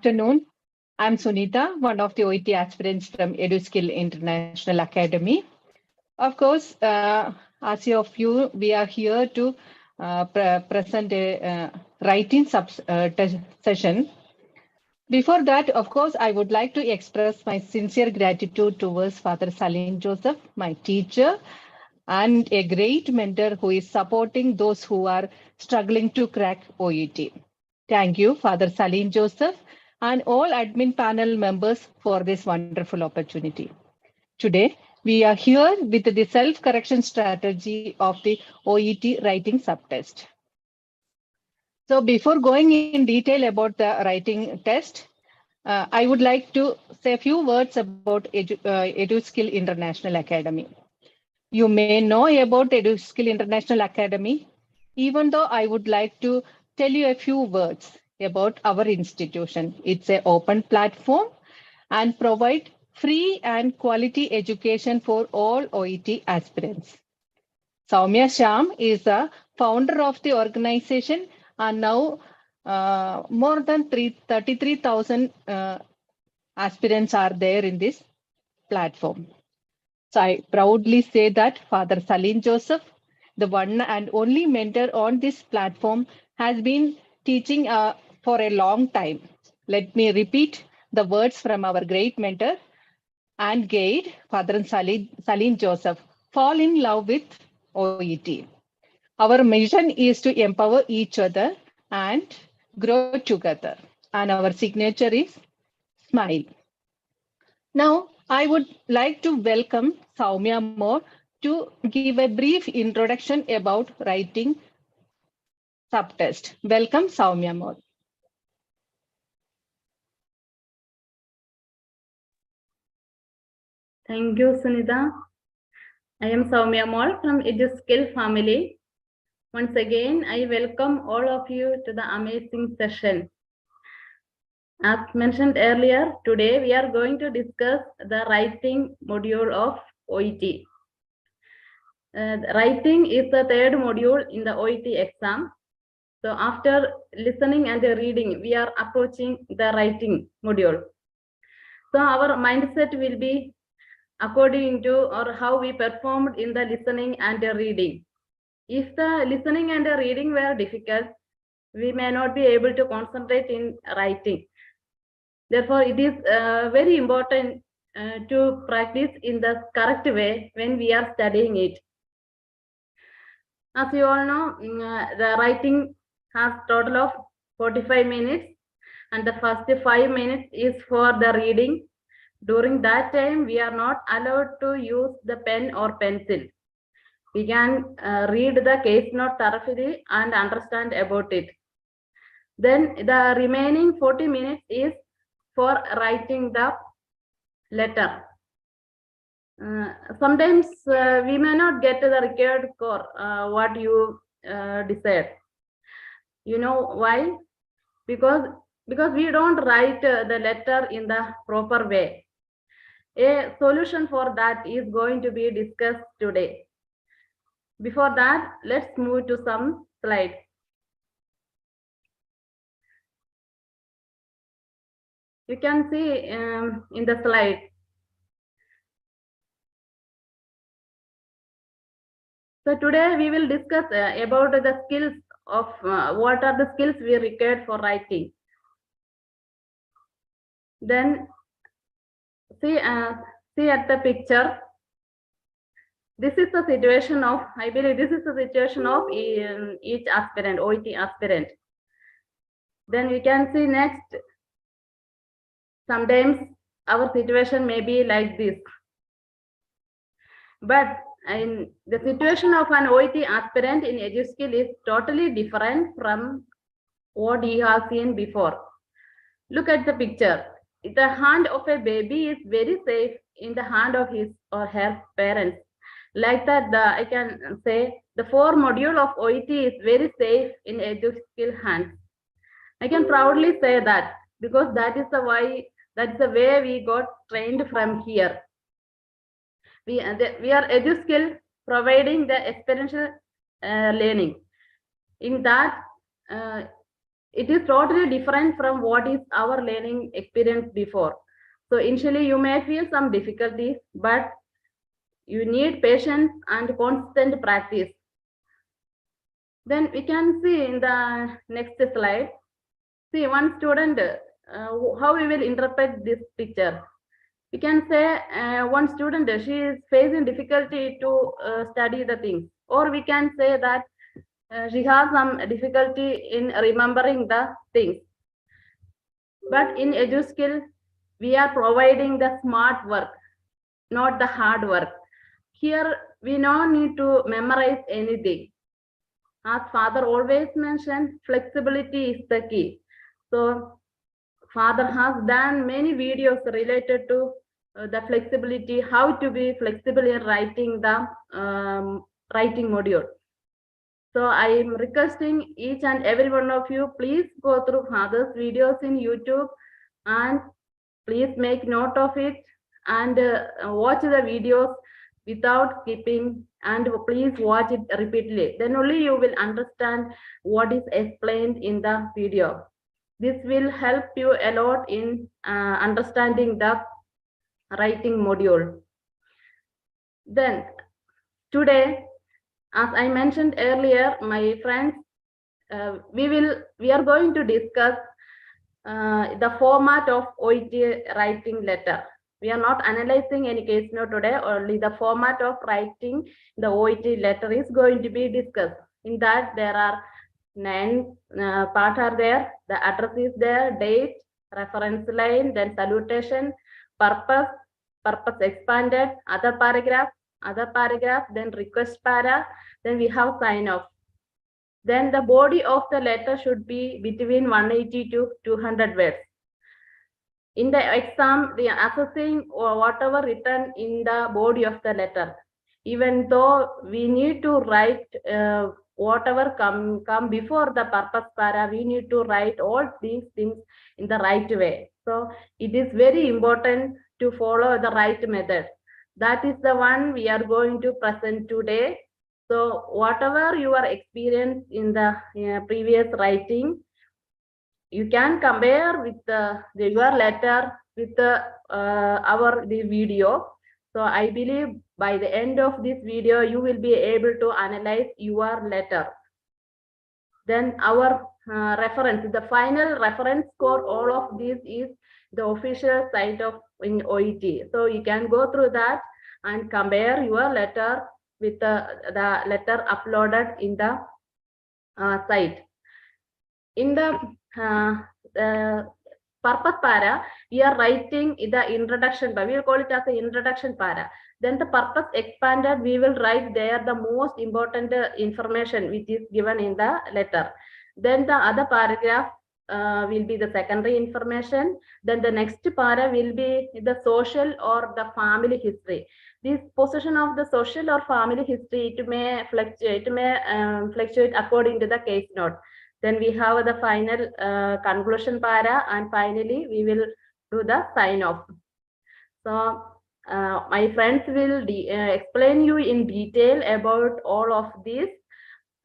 Afternoon. I'm Sunita, one of the OET aspirants from EduSkills International Academy. Of course, as of you, we are here to present a writing session. Before that, of course, I would like to express my sincere gratitude towards Father Saleen Joseph, my teacher, and a great mentor who is supporting those who are struggling to crack OET. Thank you, Father Saleen Joseph, and all admin panel members for this wonderful opportunity. Today, we are here with the self-correction strategy of the OET writing subtest. So before going in detail about the writing test, I would like to say a few words about EduSkills International Academy. You may know about EduSkills International Academy, even though I would like to tell you a few words about our institution. It's an open platform and provide free and quality education for all OET aspirants. Soumya Sham is a founder of the organization, and now more than 33,000 aspirants are there in this platform. So I proudly say that Father Saleen Joseph, the one and only mentor on this platform, has been teaching for a long time. Let me repeat the words from our great mentor and guide, Father Saleen Joseph. Fall in love with OET. Our mission is to empower each other and grow together. And our signature is smile. Now, I would like to welcome Soumya Mob to give a brief introduction about writing subtest. Welcome, Soumya Mob. Thank you, Sunita. I am Soumya Mob from EduSkills family. Once again, I welcome all of you to the amazing session. As mentioned earlier, today we are going to discuss the writing module of OET. Writing is the third module in the OET exam. So after listening and reading, we are approaching the writing module. So our mindset will be according to or how we performed in the listening and reading. If the listening and reading were difficult, we may not be able to concentrate in writing. Therefore, it is very important to practice in the correct way when we are studying it. As you all know, the writing has total of 45 minutes and the first 5 minutes is for the reading. During that time, we are not allowed to use the pen or pencil. We can read the case note thoroughly and understand about it. Then the remaining 40 minutes is for writing the letter. Sometimes we may not get the required score, what you decide. You know why? Because we don't write the letter in the proper way. A solution for that is going to be discussed today. Before that, let's move to some slides. You can see in the slide. So today we will discuss about the skills of what are the skills we required for writing. Then see at the picture. This is the situation of, I believe this is the situation of each aspirant, OET aspirant. Then we can see next, sometimes our situation may be like this. But in the situation of an OET aspirant in EduSkills is totally different from what you have seen before. Look at the picture. The hand of a baby is very safe in the hand of his or her parents. Like that, I can say the 4 module of OET is very safe in EduSkills hands. I can proudly say that because that's the way we got trained from here. We are EduSkills providing the experiential learning. In that, it is totally different from what is our learning experience before. So initially you may feel some difficulties, but you need patience and constant practice. Then we can see in the next slide. See, one student, how we will interpret this picture. We can say one student, she is facing difficulty to study the things, or we can say that she has some difficulty in remembering the things. But in EduSkills, we are providing the smart work, not the hard work. Here, we don't need to memorize anything. As father always mentioned, flexibility is the key. So father has done many videos related to the flexibility, how to be flexible in writing the writing module. So I am requesting each and every one of you, please go through father's videos in YouTube and please make note of it and watch the videos without skipping, and please watch it repeatedly. Then only you will understand what is explained in the video. This will help you a lot in understanding the writing module. Then today, as I mentioned earlier, my friends, we are going to discuss the format of OET writing letter. We are not analyzing any case note today, only the format of writing the OET letter is going to be discussed. In that, there are 9 parts are there. The address is there, date, reference line, then salutation, purpose, purpose expanded, other paragraph, then request para, then we have sign off. Then the body of the letter should be between 180 to 200 words. In the exam, we are assessing whatever written in the body of the letter. Even though we need to write whatever come before the purpose para, we need to write all these things in the right way. So it is very important to follow the right method. That is the one we are going to present today. So whatever your experience in the previous writing, you can compare with your letter with the video. So I believe by the end of this video, you will be able to analyze your letter. Then our reference, the final reference for all of this is the official site of in OET. So you can go through that and compare your letter with the letter uploaded in the site. In the purpose para, we are writing the introduction, but we will call it as the introduction para. Then the purpose expanded, we will write there the most important information which is given in the letter. Then the other paragraph will be the secondary information. Then the next para will be the social or the family history. This position of the social or family history, it may fluctuate according to the case note. Then we have the final conclusion para, and finally we will do the sign off. So my friends will explain you in detail about all of this,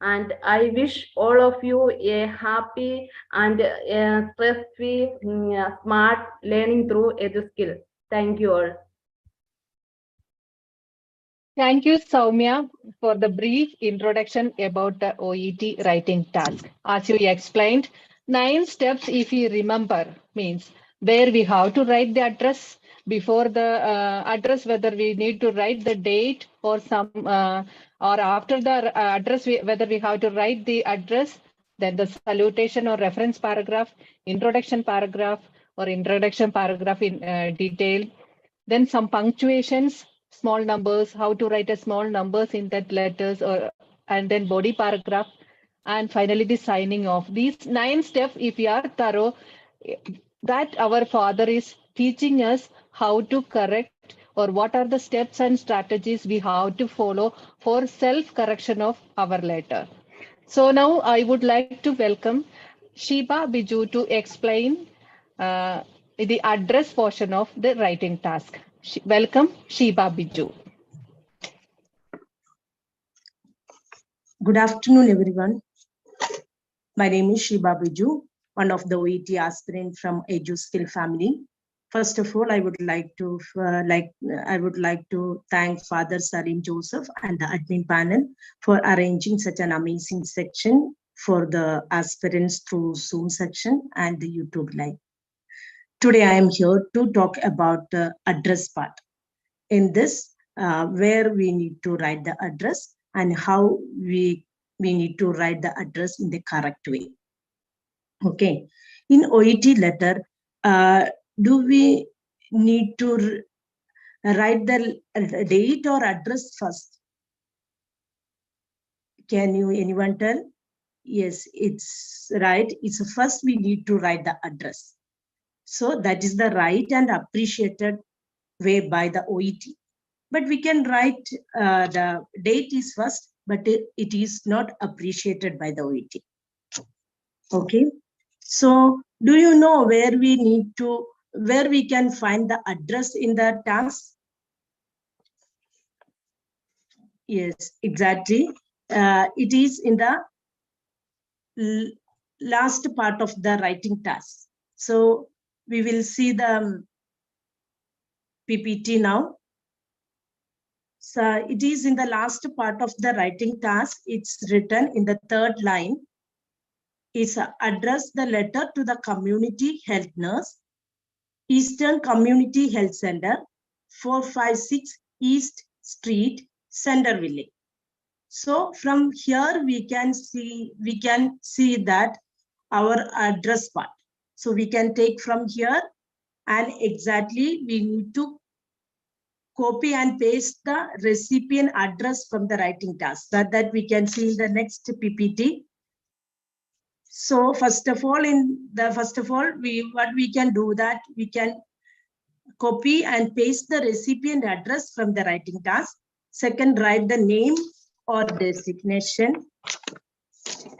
and I wish all of you a happy and stress-free, smart learning through EduSkills. Thank you all. Thank you, Soumya, for the brief introduction about the OET writing task. As you explained, 9 steps, if you remember, means where we have to write the address, before the address, whether we need to write the date or some, or after the address, whether we have to write the address, then the salutation or reference paragraph, introduction paragraph or introduction paragraph in detail, then some punctuations, small numbers, how to write a small numbers in that letters, or and then body paragraph, and finally the signing off. These 9 steps, if we are thorough, that our father is teaching us how to correct, or what are the steps and strategies we have to follow for self-correction of our letter. So now I would like to welcome Shiba Biju to explain the address portion of the writing task. Welcome, Shiba Biju. Good afternoon, everyone. My name is Shiba Biju. one of the OET aspirant from EduSkills family. First of all, I would like to thank Father Saleen Joseph and the admin panel for arranging such an amazing section for the aspirants through Zoom section and the YouTube live. Today, I am here to talk about the address part. In this, where we need to write the address and how we need to write the address in the correct way. Okay, in OET letter, do we need to write the date or address first? Can anyone tell? Yes, it's right. It's first we need to write the address. So that is the right and appreciated way by the OET. But we can write the date is first, but it is not appreciated by the OET. Okay. So do you know where we can find the address in the task? Yes, exactly. It is in the last part of the writing task. So we will see the PPT now. So it is in the last part of the writing task. It's written in the third line. Is address the letter to the community health nurse, Eastern Community Health Center, 456 East Street, Center Village. So from here we can see that our address part. So we can take from here and exactly we need to copy and paste the recipient address from the writing task. That we can see in the next PPT. So first of all, what we can do that we can copy and paste the recipient address from the writing task. Second, write the name or designation.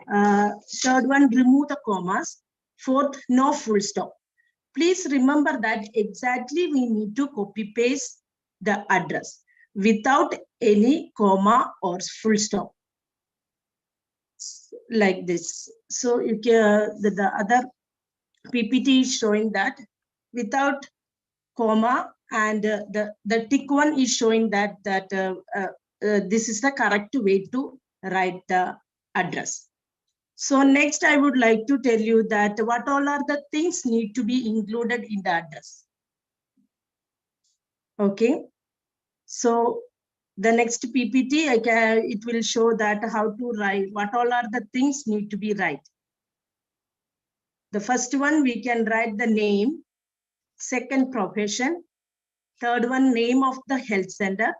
Third one, remove the commas. Fourth, no full stop. Please remember that exactly we need to copy paste the address without any comma or full stop. Like this. So you can, the other PPT is showing that without comma, and the tick one is showing that this is the correct way to write the address. So next I would like to tell you that what all are the things need to be included in the address. Okay, so the next PPT, it will show that how to write, what all are the things need to be right. The first one, we can write the name. Second, profession. Third one, name of the health center.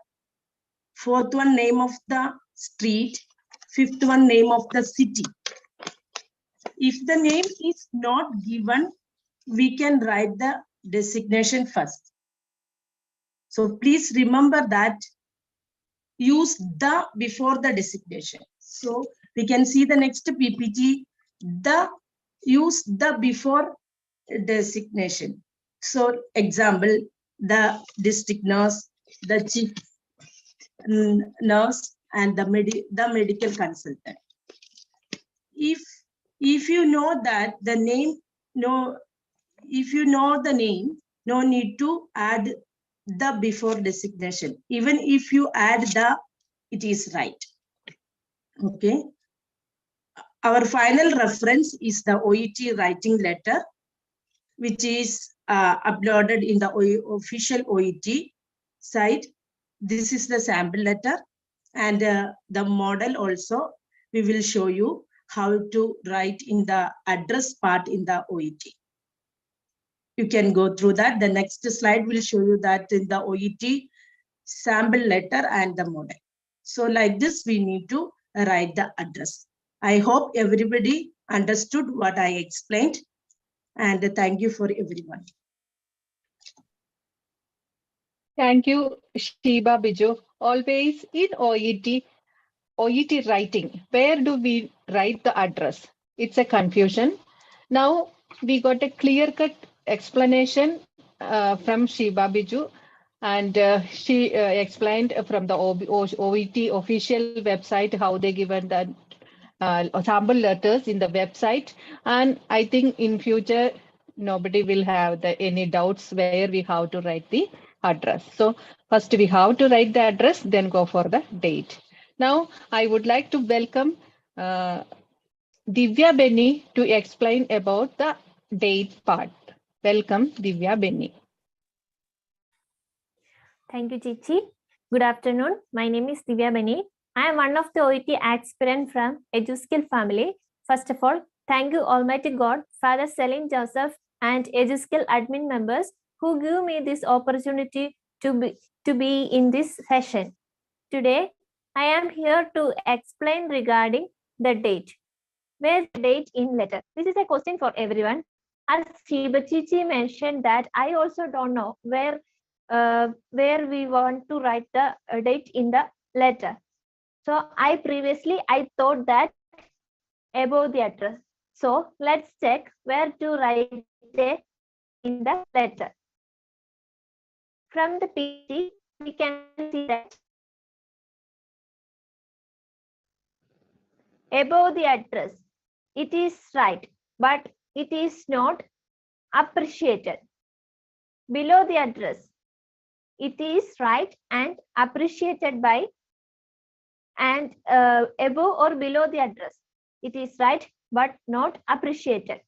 Fourth one, name of the street. Fifth one, name of the city. If the name is not given, we can write the designation first. So please remember that use the before the designation. So we can see the next PPT, use the before designation. So example, the district nurse, the chief nurse, and the medical consultant. If you know that the name, if you know the name, no need to add the before designation. Even if you add the, it is right. Okay. Our final reference is the OET writing letter, which is uploaded in the official OET site. This is the sample letter, and the model also we will show you how to write in the address part in the OET. You can go through that. The next slide will show you that in the OET sample letter and the model. So like this, we need to write the address. I hope everybody understood what I explained, and thank you for everyone. Thank you, Shiba Biju. Always in OET writing, where do we write the address? It's a confusion. Now we got a clear-cut explanation from Shiba Biju, and she explained from the OET official website how they given the sample letters in the website. And I think in future, nobody will have any doubts where we have to write the address. So first we have to write the address, then go for the date. Now I would like to welcome Divya Benny to explain about the date part. Welcome, Divya Benny. Thank you, Chichi. Good afternoon. My name is Divya Benny. I am one of the OET aspirant from EduSkills family. First of all, thank you Almighty God, Father Saleen Joseph and EduSkills admin members who give me this opportunity to be in this session. Today, I am here to explain regarding the date. Where's the date in letter? This is a question for everyone. As Chichi mentioned that I also don't know where we want to write the date in the letter. So I thought that above the address. So let's check where to write it in the letter. From the PT, we can see that above the address, it is right, but it is not appreciated. Below the address, it is right and appreciated by, and above or below the address, it is right but not appreciated.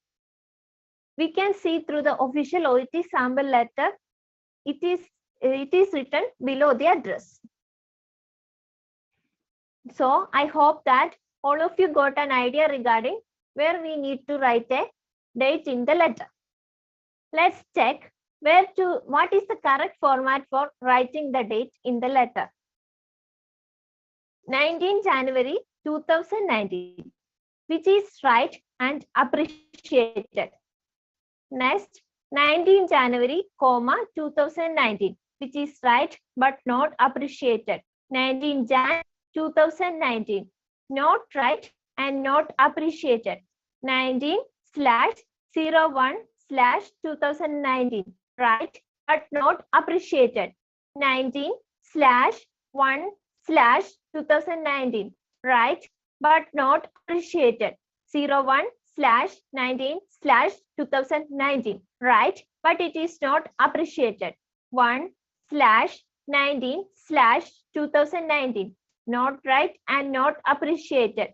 We can see through the official OET sample letter, it is written below the address. So I hope that all of you got an idea regarding where we need to write a date in the letter. Let's check what is the correct format for writing the date in the letter. 19 January 2019, which is right and appreciated. Next, 19 January, 2019, which is right but not appreciated. 19 Jan 2019, not right and not appreciated. 19/01/2019, right but not appreciated. 19/1/2019, right but not appreciated. 01/19/2019, right but it is not appreciated. 1/19/2019, not right and not appreciated.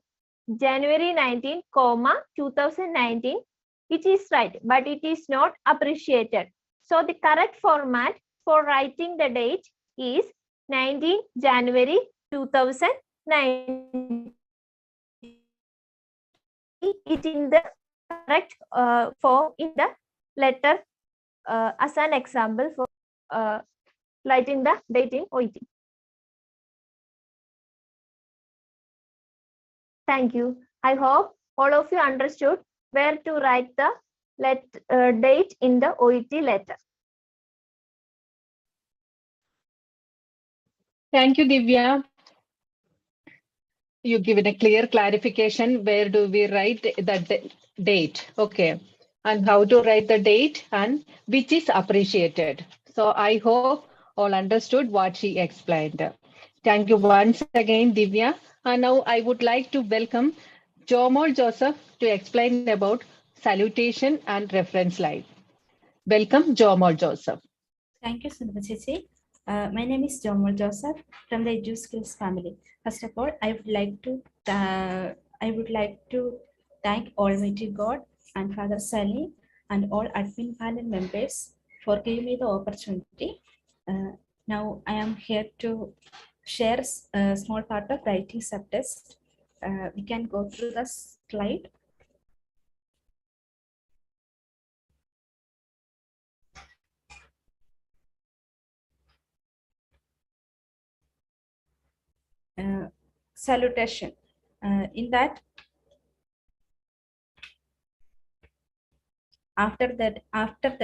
January 19, 2019, it is right but it is not appreciated. So the correct format for writing the date is 19 January 2019. It in the correct form in the letter as an example for writing the date in OET. Thank you. I hope all of you understood where to write the date in the OET letter. Thank you, Divya. You given a clear clarification. Where do we write the date? Okay. And how to write the date and which is appreciated. So I hope all understood what she explained. Thank you once again, Divya. And now I would like to welcome Saleen Joseph to explain about salutation and reference line. Welcome, Saleen Joseph. Thank you, Chichi. My name is Saleen Joseph from the EduSkills family. First of all, I would like to thank Almighty God and Father Saleen and all admin panel members for giving me the opportunity. Now I am here to share a small part of writing subtest. We can go through the slide. Salutation. In that, after the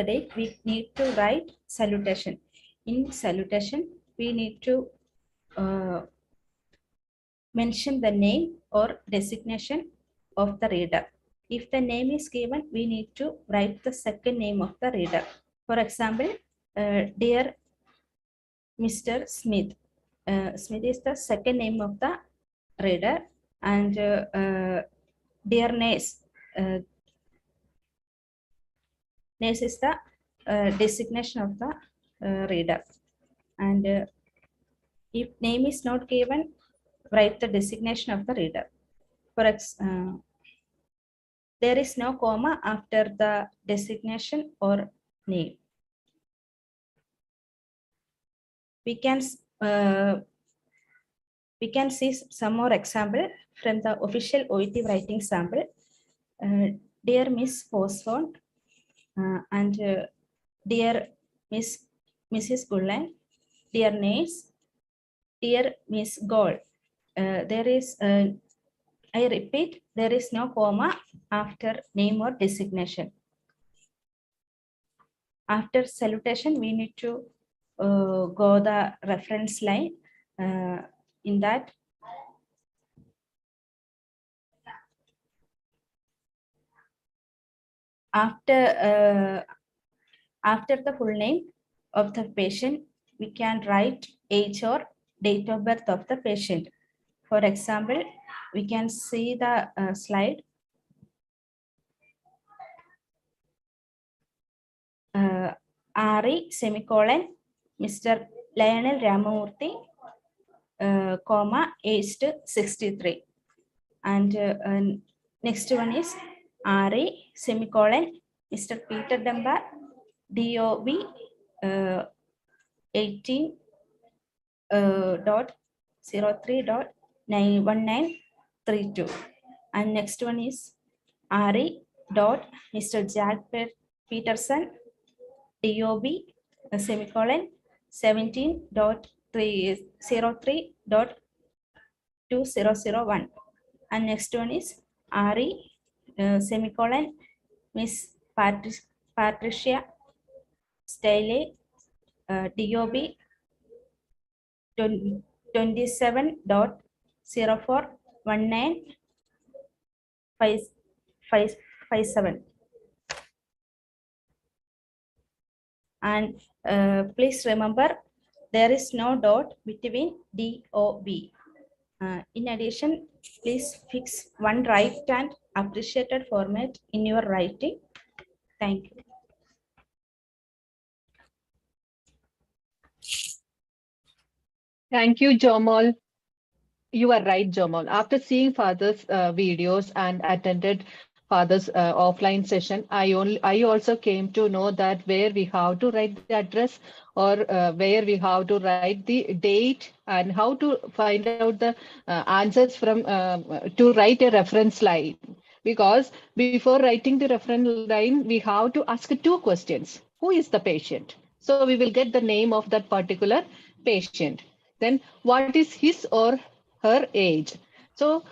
date, we need to write salutation. In salutation, we need to mention the name or designation of the reader. If the name is given, we need to write the second name of the reader. For example, dear Mr. Smith. Smith is the second name of the reader. And dear Nace, Nace is the designation of the reader. And if name is not given, write the designation of the reader. For example, there is no comma after the designation or name. We can see some more example from the official OET writing sample. Dear Miss Fosford and dear Mrs. Gullen, dear Nace, dear Miss Gold. There is, I repeat, there is no comma after name or designation. After salutation, we need to go the reference line. In that, after the full name of the patient, we can write age or date of birth of the patient. For example, we can see the slide. RE semicolon Mr. Lionel Ramamurthy, comma, aged 63. And next one is RE semicolon Mr. Peter Dunbar, DOB 18.03.1932. And next one is RE dot Mr. Jack Peterson, DOB semicolon 17.03.2001. And next one is RE semicolon Miss Patricia Staley, DOB 27.041957. And please remember, there is no dot between DOB. In addition, please fix one right and appreciated format in your writing. Thank you. Thank you, Jomal. You are right, Jomal. After seeing father's videos and attended father's offline session, I also came to know that where we have to write the address or where we have to write the date and how to find out the answers from to write a reference line. Because before writing the reference line, we have to ask two questions. Who is the patient? So we will get the name of that particular patient. Then what is his or her age? So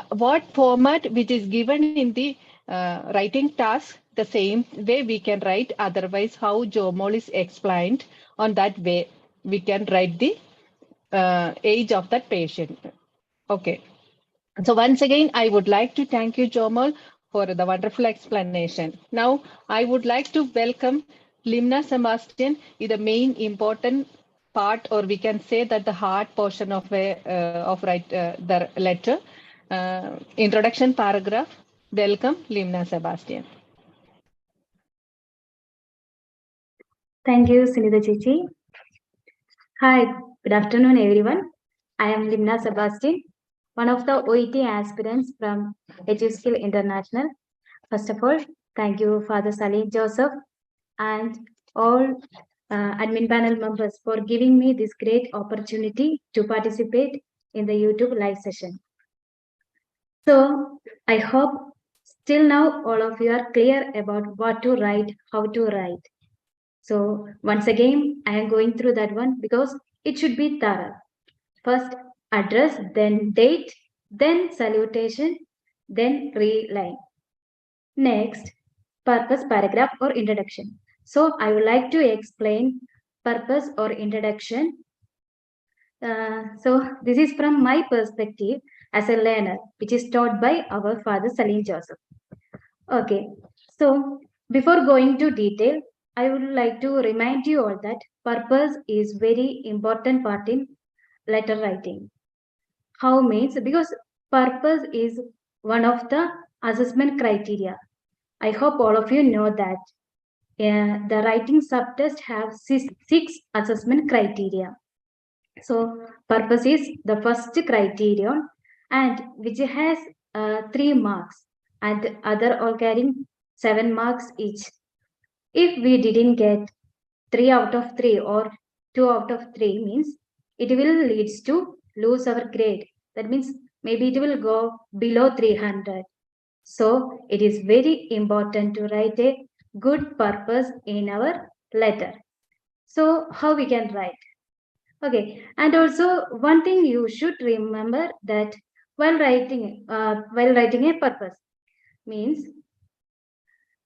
what format which is given in the writing task, the same way we can write. Otherwise, how Jomal is explained, on that way we can write the age of that patient. Okay. So once again, I would like to thank you, Jomal, for the wonderful explanation. Now, I would like to welcome Limna Sebastian, is the main important part, or we can say that the hard portion of the letter. Introduction paragraph. Welcome, Limna Sebastian. Thank you, Sunita Chichi. Hi, good afternoon, everyone. I am Limna Sebastian, one of the OET aspirants from EduSkills International. First of all, thank you, Father Saleen Joseph, and all admin panel members for giving me this great opportunity to participate in the YouTube live session. So I hope still now all of you are clear about what to write, how to write. So once again, I am going through that one because it should be thorough. First address, then date, then salutation, then reline. Next, purpose, paragraph or introduction. So I would like to explain purpose or introduction. So this is from my perspective as a learner, which is taught by our father Saleen Joseph. Okay, so before going to detail, I would like to remind you all that purpose is very important part in letter writing. How means, because purpose is one of the assessment criteria. I hope all of you know that the writing subtest have six assessment criteria. So purpose is the first criterion, and which has 3 marks, and other all carrying 7 marks each. If we didn't get 3 out of 3 or 2 out of 3 means it will leads to lose our grade. That means maybe it will go below 300. So it is very important to write a good purpose in our letter. So how we can write? Okay, and also one thing you should remember that while writing a purpose means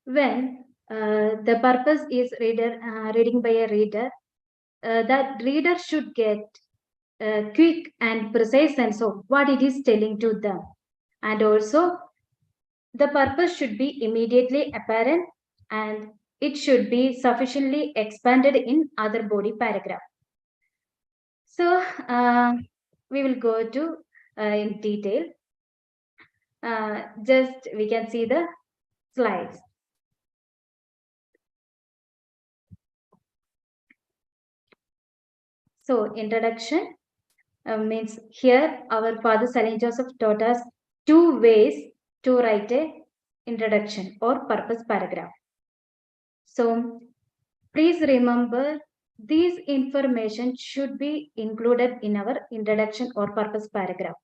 when the purpose is reading by a reader, that reader should get a quick and precise sense of what it is telling to them, and also the purpose should be immediately apparent, and it should be sufficiently expanded in other body paragraph. So we will go to in detail. Just we can see the slides. So introduction means here our father Saleen Joseph taught us 2 ways to write a introduction or purpose paragraph. So please remember these information should be included in our introduction or purpose paragraph.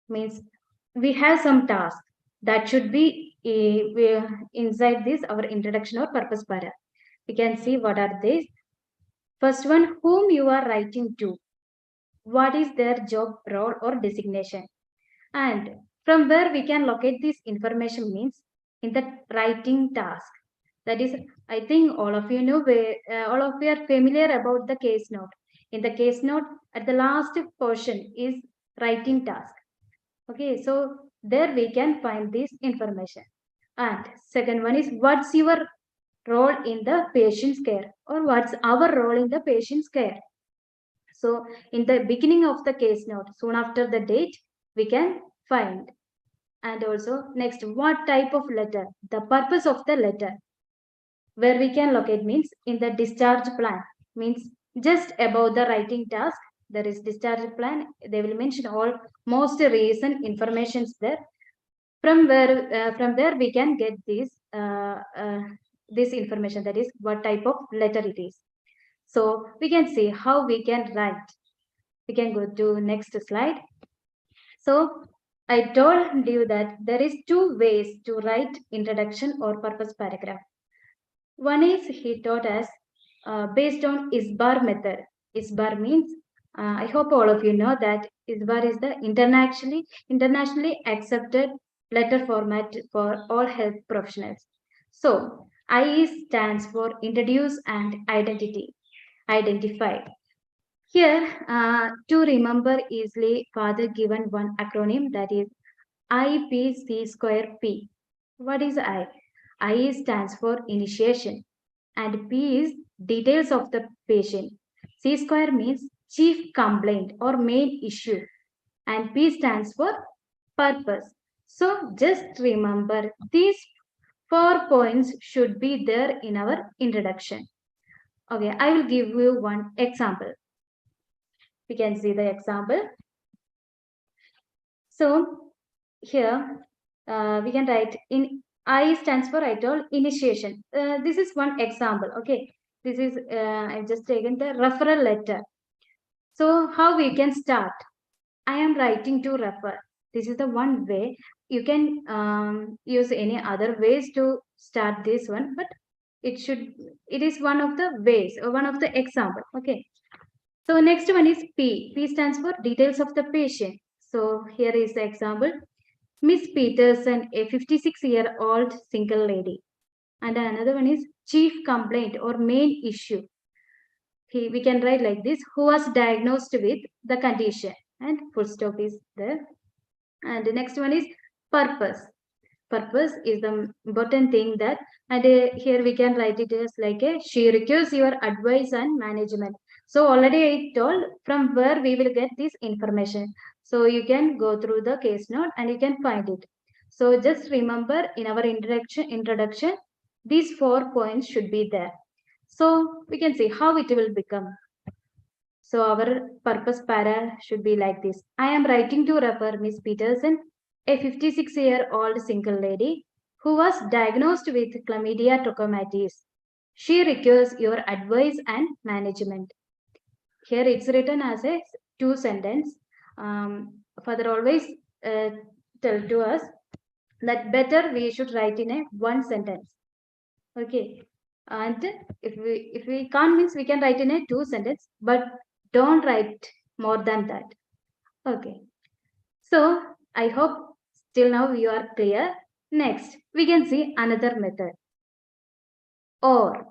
Means we have some task that should be inside this our introduction or purpose paragraph. We can see what are these. First one, whom you are writing to. What is their job role or designation? And from where we can locate this information means in the writing task. That is, I think all of you know, all of you are familiar about the case note. In the case note, at the last portion is writing task. Okay, so there we can find this information. And second one is, what's your role in the patient's care, or what's our role in the patient's care? So in the beginning of the case note, soon after the date, we can find. And also next, what type of letter, the purpose of the letter, where we can locate means in the discharge plan, means just above the writing task, there is discharge plan. They will mention all most recent informations there. From there we can get this information, that is what type of letter it is. So we can see how we can write. We can go to next slide. So I told you that there is 2 ways to write introduction or purpose paragraph. One is he taught us based on ISBAR method. ISBAR means, I hope all of you know that ISBAR is the internationally accepted letter format for all health professionals. So IE stands for introduce and identify. Here, to remember easily, father given one acronym, that is IPC²P. What is I? I stands for initiation, and P is details of the patient. C² means chief complaint or main issue, and P stands for purpose. So just remember these 4 points should be there in our introduction. Okay, I will give you one example. We can see the example. So here we can write in I stands for, I told, initiation. This is one example. Okay, this is I've just taken the referral letter. So how we can start? I am writing to refer. This is the one way. You can use any other ways to start this one, but it is one of the ways or one of the example. Okay. So next one is P. P stands for details of the patient. So here is the example. Miss Peterson, a 56-year-old single lady. And another one is chief complaint or main issue. We can write like this, who was diagnosed with the condition, and full stop is there. And the next one is purpose. Purpose is the important thing that, and here we can write it as like a, she requires your advice and management. So already I told from where we will get this information. So you can go through the case note and you can find it. So just remember in our introduction, these 4 points should be there. So we can see how it will become. So our purpose para should be like this. I am writing to refer Miss Peterson, a 56-year-old single lady who was diagnosed with chlamydia trachomatis. She requires your advice and management. Here it's written as a 2 sentence. Father always tell to us that better we should write in a 1 sentence. Okay. And if we can't, means we can write in a 2 sentence, but don't write more than that. Okay. So I hope till now you are clear. Next, we can see another method. Or.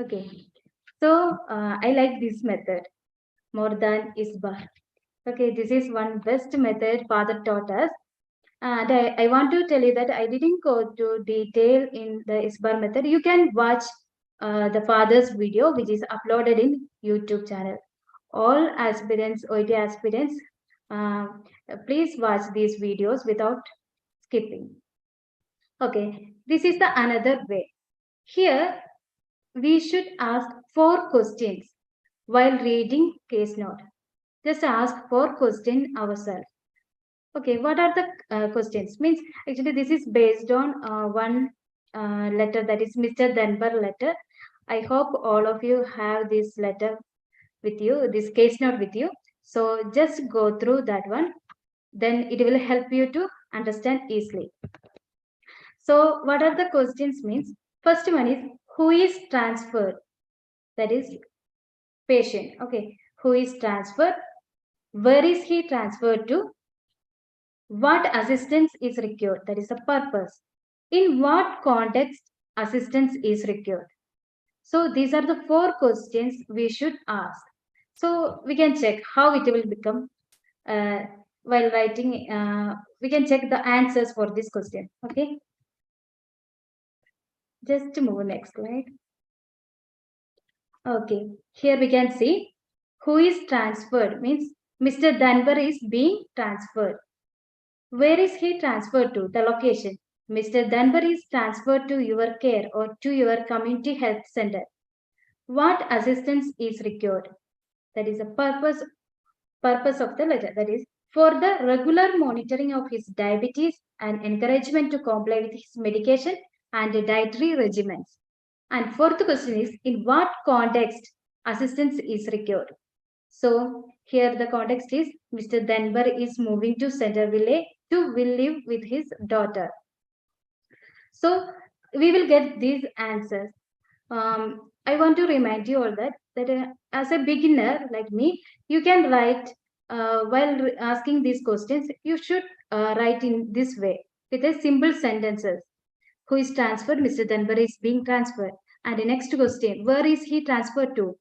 Okay. So I like this method more than ISBAR. Okay, this is one best method Father taught us. And I want to tell you that I didn't go to detail in the ISBAR method. You can watch the Father's video, which is uploaded in YouTube channel. All aspirants, OET aspirants, please watch these videos without skipping. Okay, this is the another way. Here, we should ask 4 questions while reading case note. Just ask 4 questions ourselves. Okay, what are the questions? Means actually this is based on one letter, that is Mr. Denver letter. I hope all of you have this letter with you, this case note with you. So just go through that one. Then it will help you to understand easily. So what are the questions means? First one is who is transferred? That is patient. Okay, who is transferred? Where is he transferred to? What assistance is required? That is a purpose. In what context assistance is required? So these are the 4 questions we should ask. So we can check how it will become while writing. We can check the answers for this question. Okay. Just to move next slide. Okay. Here we can see who is transferred, means Mr. Denver is being transferred. Where is he transferred to? The location. Mr. Denver is transferred to your care or to your community health center. What assistance is required? That is the purpose of the letter. That is for the regular monitoring of his diabetes and encouragement to comply with his medication and dietary regimens. And 4th question is in what context assistance is required? So here the context is Mr. Denver is moving to Centerville to live with his daughter. So we will get these answers. I want to remind you all that as a beginner like me, you can write while asking these questions, you should write in this way with a simple sentences. Who is transferred? Mr. Denver is being transferred. And the next question, where is he transferred to?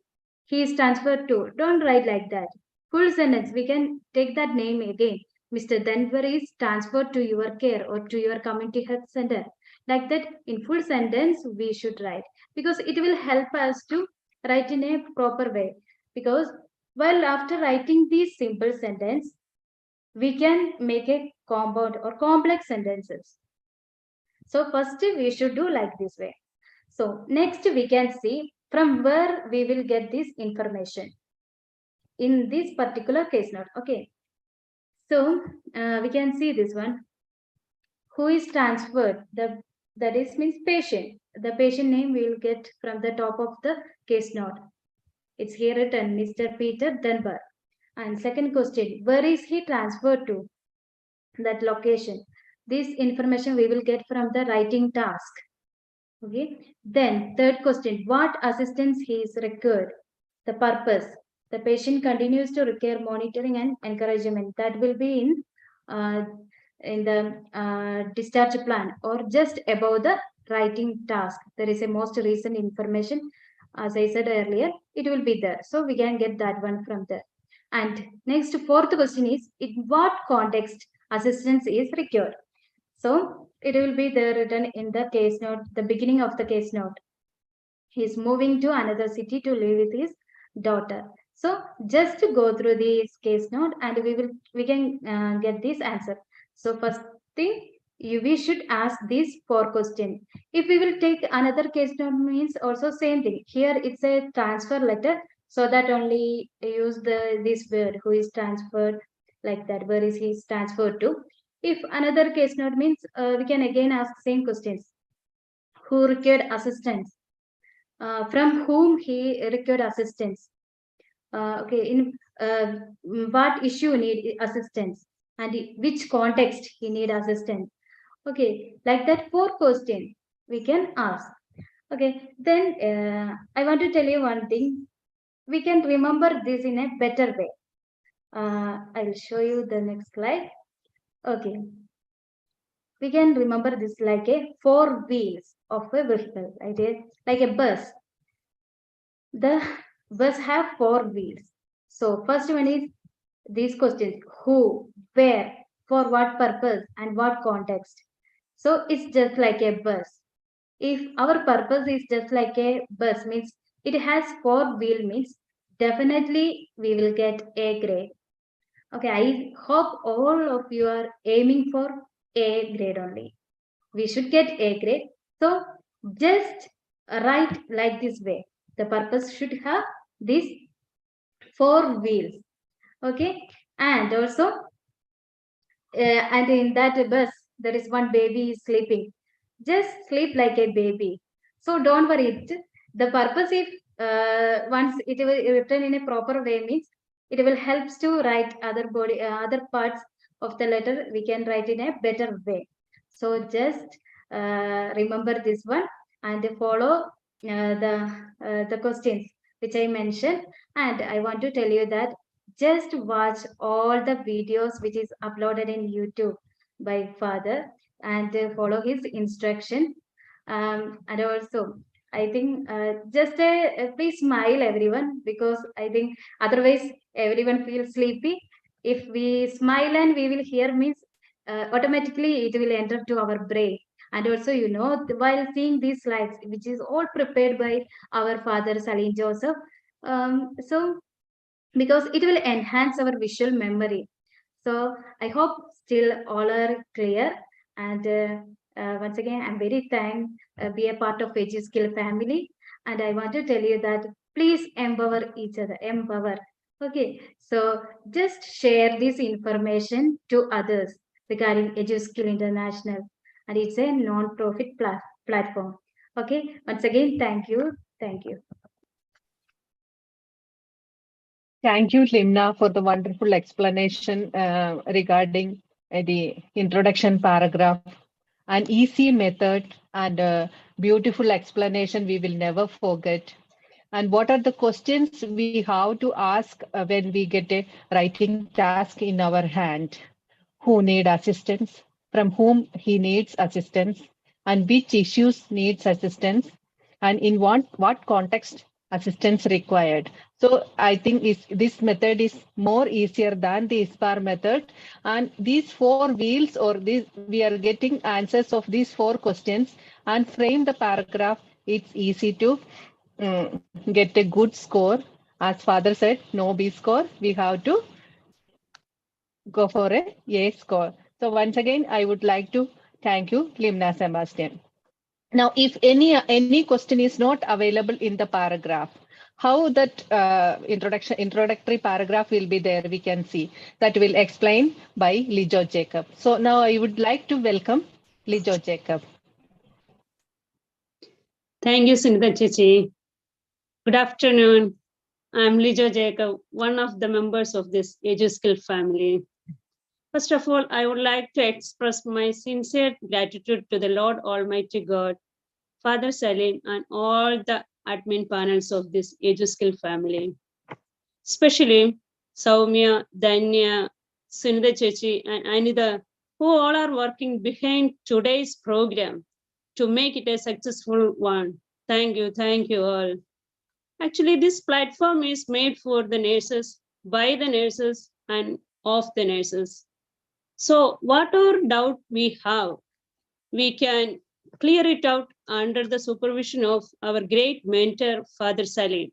He is transferred to. Don't write like that. Full sentence, we can take that name again. Mr. Denver is transferred to your care or to your community health center. Like that, in full sentence, we should write because it will help us to write in a proper way. Because while after writing these simple sentence, we can make a compound or complex sentences. So first we should do like this way. So next we can see from where we will get this information in this particular case note. Okay. So we can see this one. Who is transferred? That is means patient. The patient name we will get from the top of the case note. It's here written Mr. Peter Denver. And second question, where is he transferred to? That location. This information we will get from the writing task. Okay. Then third question, what assistance he is required? The purpose. The patient continues to require monitoring and encouragement. That will be in the discharge plan or just above the writing task. There is a most recent information. As I said earlier, it will be there. So we can get that one from there. And next, 4th question is, in what context assistance is required? So it will be there written in the case note, the beginning of the case note. He is moving to another city to live with his daughter. So just to go through this case note and we can get this answer. So first thing, we should ask these 4 questions. If we will take another case note means also same thing. Here it's a transfer letter, so that only use this word who is transferred, like that, where is he transferred to. If another case note means we can again ask same questions. Who required assistance? From whom he required assistance? Okay, in what issue need assistance, and which context he need assistance. Okay, like that 4 questions we can ask. Okay, then I want to tell you one thing. We can remember this in a better way. I will show you the next slide. Okay, we can remember this like a 4 wheels of a vehicle, right? Like a bus. The bus have 4 wheels. So first one is these questions: who, where, for what purpose, and what context. So it's just like a bus. If our purpose is just like a bus, means it has 4 wheel, means definitely we will get A grade. Okay, I hope all of you are aiming for A grade only. We should get A grade. So just write like this way. The purpose should have these 4 wheels. Okay, and also and in that bus there is one baby sleeping. Just sleep like a baby. So don't worry. The purpose, if once it will written in a proper way, means it will helps to write other parts of the letter. We can write in a better way. So just remember this one and follow the questions which I mentioned. And I want to tell you that just watch all the videos which is uploaded in YouTube by father and follow his instruction. And also, I think just please smile everyone, because I think otherwise everyone feels sleepy. If we smile and we will hear, means automatically it will enter to our brain. And also, while seeing these slides, which is all prepared by our father Saleen Joseph, so because it will enhance our visual memory. So I hope still all are clear. And once again, I'm very thankful be a part of EduSkills family. And I want to tell you that please empower each other, empower. Okay, so just share this information to others regarding EduSkills International. And it's a non-profit platform. Okay, once again, thank you. Thank you. Thank you, Limna, for the wonderful explanation regarding the introduction paragraph. An easy method and a beautiful explanation we will never forget. And what are the questions we have to ask when we get a writing task in our hand? Who need assistance? From whom he needs assistance? And which issues needs assistance? And in what context assistance required? So I think this method is more easier than the SPAR method. And these 4 wheels, or we are getting answers of these 4 questions and frame the paragraph. It's easy to get a good score. As father said, no B score. We have to go for a score. So once again, I would like to thank you, Limna Sebastian. Now, if any question is not available in the paragraph, how that introductory paragraph will be there, we can see that will explain by Lijo Jacob. So now I would like to welcome Lijo Jacob. Thank you, Sunita Chichi. Good afternoon. I'm Lijo Jacob, one of the members of this EduSkills family. First of all, I would like to express my sincere gratitude to the Lord Almighty God, Father Saleen, and all the admin panels of this EduSkills family, especially Soumya, Danya, Sunita Chichi, and Anida, who all are working behind today's program to make it a successful one. Thank you all. Actually, this platform is made for the nurses, by the nurses, and of the nurses. So whatever doubt we have, we can clear it out under the supervision of our great mentor, Father Saleen.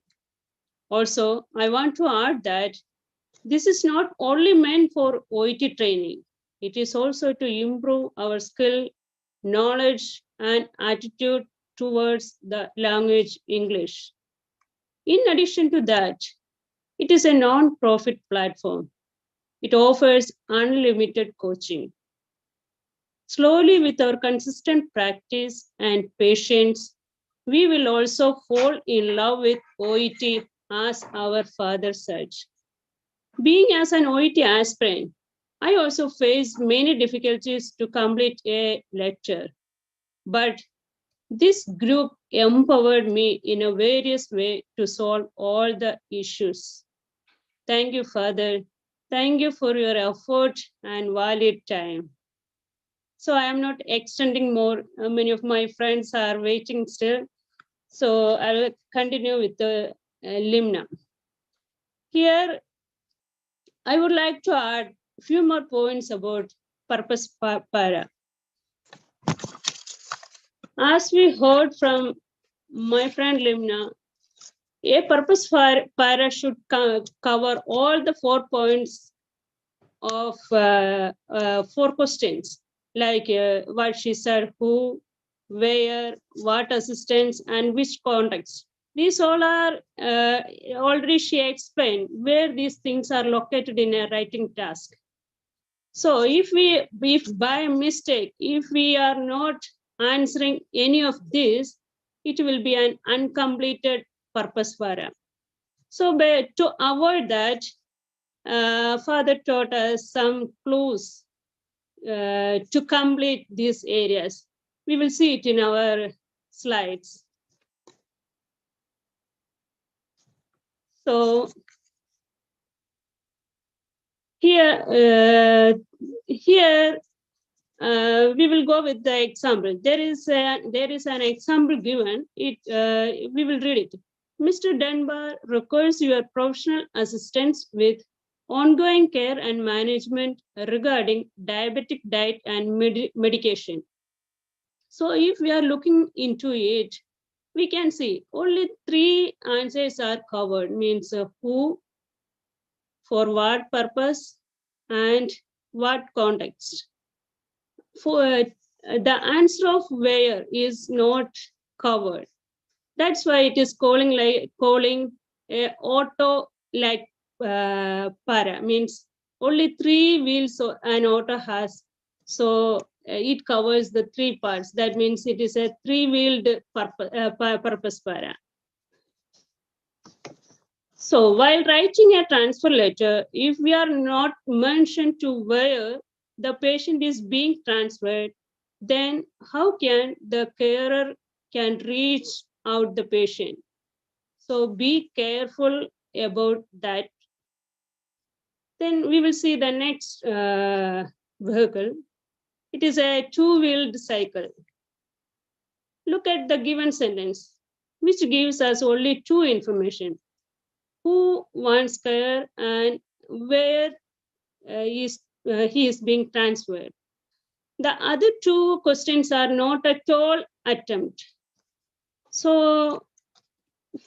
Also, I want to add that this is not only meant for OET training. It is also to improve our skill, knowledge, and attitude towards the language English. In addition to that, it is a non-profit platform. It offers unlimited coaching. Slowly, with our consistent practice and patience, we will also fall in love with OET as our father said. Being as an OET aspirant, I also faced many difficulties to complete a lecture. But this group empowered me in a various way to solve all the issues. Thank you, Father. Thank you for your effort and valid time. So I am not extending more. Many of my friends are waiting still. So I will continue with the Limna. Here, I would like to add a few more points about purpose para. As we heard from my friend Limna, a purpose para should cover all the 4 points of 4 questions, like what she said, who, where, what assistance, and which context. These all are already she explained where these things are located in a writing task. So if by mistake, if we are not answering any of this, it will be an uncompleted purpose para. So to avoid that, Father taught us some clues to complete these areas. We will see it in our slides. So here, we will go with the example. There is an example given. We will read it. Mr. Dunbar requires your professional assistance with ongoing care and management regarding diabetic diet and medication. So if we are looking into it, we can see only 3 answers are covered, means who, for what purpose, and what context. For the answer of where is not covered. That's why it is calling a auto like para, means only 3 wheels an auto has. So it covers the 3 parts. That means it is a 3-wheeled purpose para. So while writing a transfer letter, if we are not mentioned to where the patient is being transferred, then how can the carer can reach out the patient? So be careful about that. Then we will see the next vehicle. It is a 2-wheeled cycle. Look at the given sentence, which gives us only 2 information. Who wants care and where he is being transferred. The other 2 questions are not at all attempt. So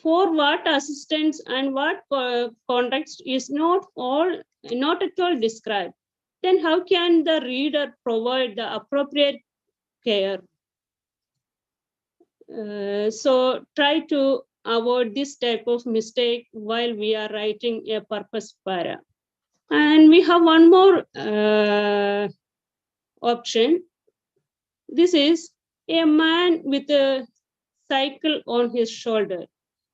for what assistance and what context is not at all described, then how can the reader provide the appropriate care? So try to avoid this type of mistake while we are writing a purpose para. And we have one more option. This is a man with a cycle on his shoulder.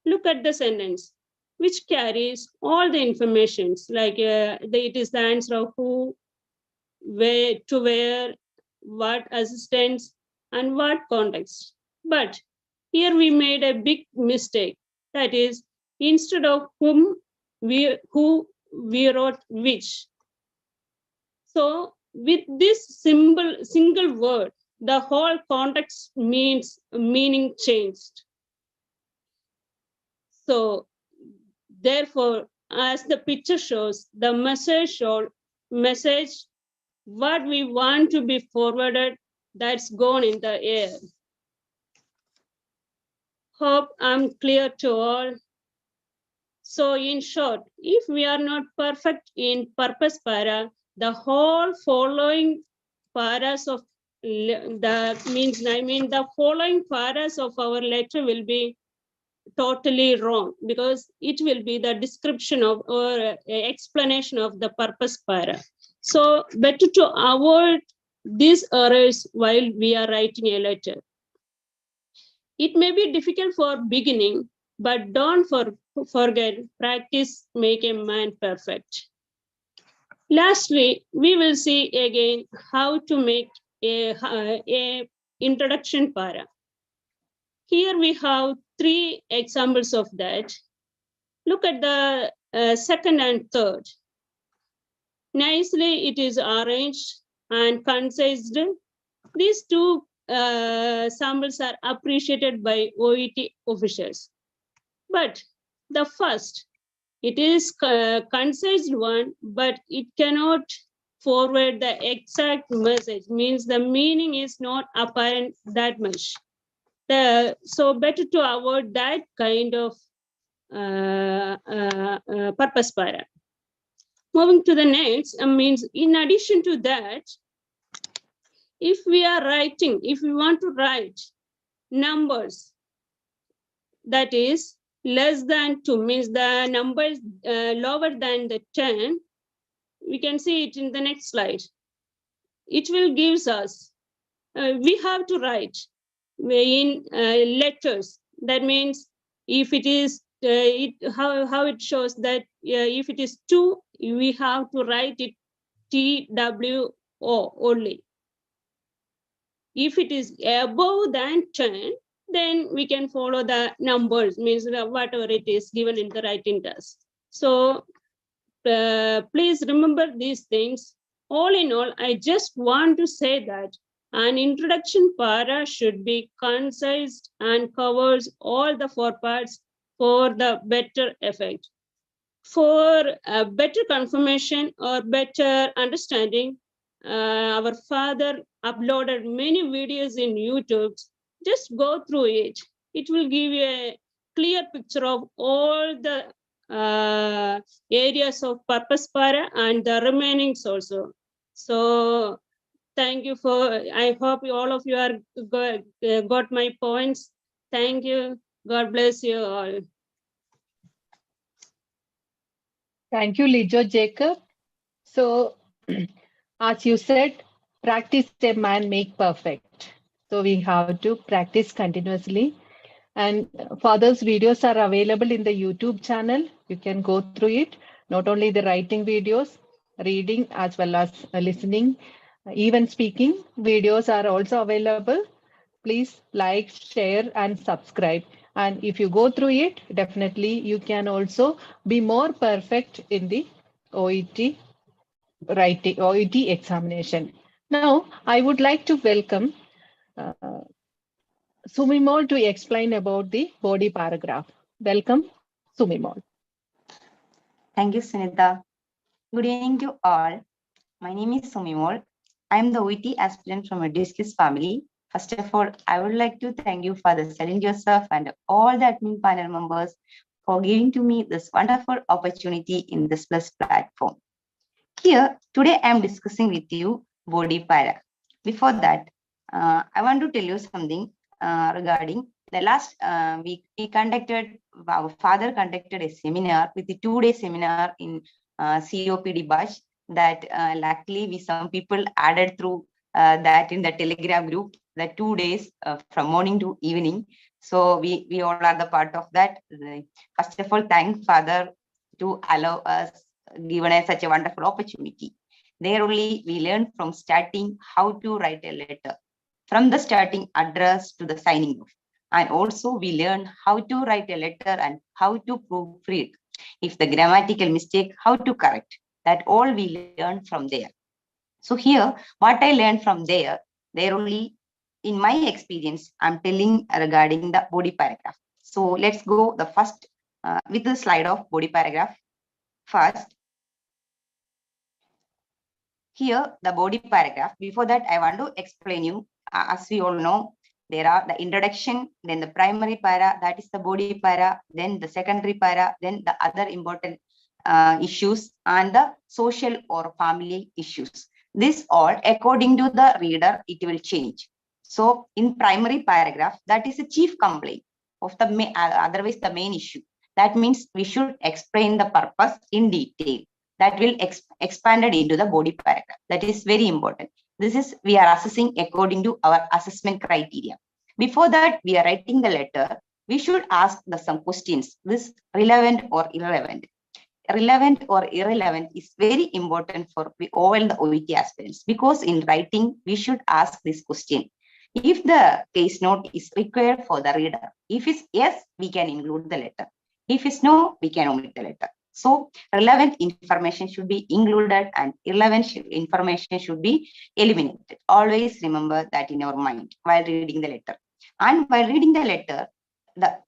Look at the sentence, which carries all the informations, like it is the answer of who, where, to where, what assistance, and what context. But here we made a big mistake. That is, instead of whom, who, we wrote which. So with this single word, the whole context meaning changed. So therefore, as the picture shows, the message what we want to be forwarded, that's gone in the air. Hope I'm clear to all. So in short, if we are not perfect in purpose para, the whole following paras of the following paras of our letter will be totally wrong, because it will be the description of or explanation of the purpose para. So better to avoid these errors while we are writing a letter. It may be difficult for beginning, but don't forget, practice make a man perfect. Lastly, we will see again how to make a introduction para. Here we have 3 examples of that. Look at the second and third. Nicely, it is arranged and concised. These 2 samples are appreciated by OET officials. But the first, it is concise one, but it cannot forward the exact message, means the meaning is not apparent that much. So better to avoid that kind of purpose para. Moving to the next, means in addition to that, if we want to write numbers, that is less than 2, means the number is lower than the 10, we can see it in the next slide. It will gives us, we have to write in letters. That means if it is, how it shows that if it is 2, we have to write it TWO only. If it is above than 10, then we can follow the numbers, means whatever it is given in the writing task. So please remember these things. All in all, I just want to say that an introduction para should be concise and covers all the 4 parts for the better effect. For a better confirmation or better understanding, our father uploaded many videos in YouTube. Just go through it. It will give you a clear picture of all the areas of purpose para and the remainings also. So thank you I hope all of you are got my points. Thank you. God bless you all. Thank you, Lijo Jacob. So, as you said, practice a man make perfect. So we have to practice continuously. And Father's videos are available in the YouTube channel. You can go through it. Not only the writing videos, reading as well as listening, even speaking videos are also available. Please like, share, and subscribe. And if you go through it, definitely you can also be more perfect in the OET writing, OET examination. Now, I would like to welcome Sumimol to explain about the body paragraph. Welcome, Sumimol. Thank you, Sunita. Good evening to all. My name is Sumimol. I am the OET aspirant from EduSkills family. First of all, I would like to thank you, Father Saleen Joseph, and all the admin panel members for giving to me this wonderful opportunity in this Plus platform. Here, today I am discussing with you body para. Before that, I want to tell you something regarding the last week. Our father conducted a seminar with the 2-day seminar in COPD batch that luckily some people added through that in the Telegram group, the 2 days from morning to evening. So we all are the part of that. First of all, thank Father to allow us, given us such a wonderful opportunity. There only we learned from starting how to write a letter, from the starting address to the signing off. And also we learn how to write a letter and how to proofread. If the grammatical mistake, how to correct. That all we learn from there. So here, what I learned from there only, in my experience, I'm telling regarding the body paragraph. So let's go the first with the slide of body paragraph. First, here the body paragraph. Before that, I want to explain you, as we all know, there are the introduction, then the primary para, that is the body para, then the secondary para, then the other important issues and the social or family issues. This all according to the reader, it will change. So in primary paragraph, that is a chief complaint of the otherwise the main issue. That means we should explain the purpose in detail. That will expanded into the body paragraph. That is very important. This is we are assessing according to our assessment criteria. Before that, we are writing the letter. We should ask some questions. This relevant or irrelevant. Relevant or irrelevant is very important for all the OET aspirants, because in writing we should ask this question. If the case note is required for the reader, if it's yes, we can include the letter. If it's no, we can omit the letter. So relevant information should be included and irrelevant information should be eliminated. Always remember that in your mind while reading the letter. And while reading the letter, the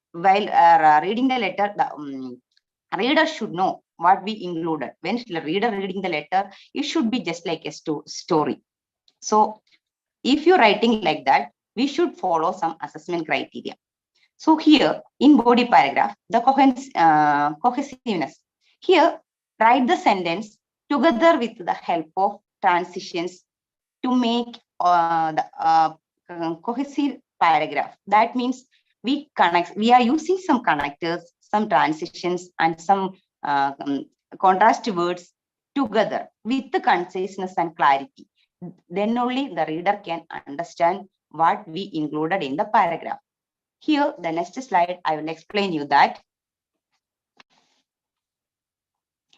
reader should know what we included. When the reader reading the letter, it should be just like a story. So if you're writing like that, we should follow some assessment criteria. So here in body paragraph, the cohesiveness. Here, write the sentence together with the help of transitions to make the cohesive paragraph. That means we are using some connectors, some transitions, and some contrast words together with the conciseness and clarity. Then only the reader can understand what we included in the paragraph. Here, the next slide, I will explain you that.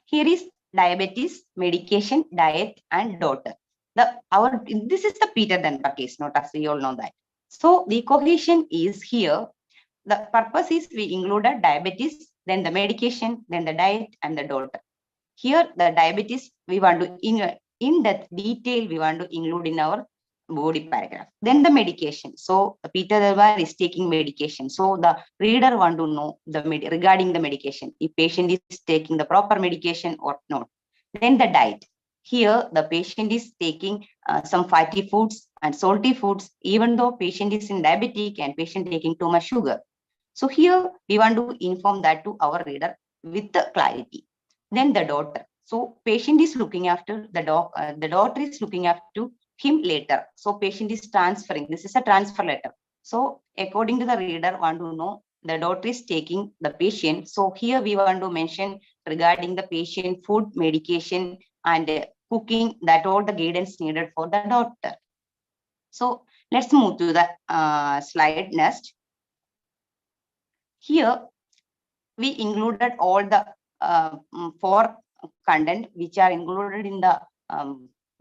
Here is diabetes, medication, diet, and daughter. This is the Peter Dunbar case note, as we all know that. So the cohesion is here. The purpose is we included diabetes, then the medication, then the diet, and the daughter. Here, the diabetes, we want to in that detail, we want to include in our body paragraph. Then the medication. So Peter Dunbar is taking medication. So the reader want to know regarding the medication, if patient is taking the proper medication or not. Then the diet. Here, the patient is taking some fatty foods and salty foods, even though patient is in diabetic and patient taking too much sugar. So here, we want to inform that to our reader with the clarity. Then the daughter. So patient is looking after the daughter is looking after him later. So patient is transferring. This is a transfer letter. So according to the reader, want to know the daughter is taking the patient. So here we want to mention regarding the patient, food, medication, and cooking, that all the guidance needed for the daughter. So let's move to the slide next. Here we included all the 4 content which are included in the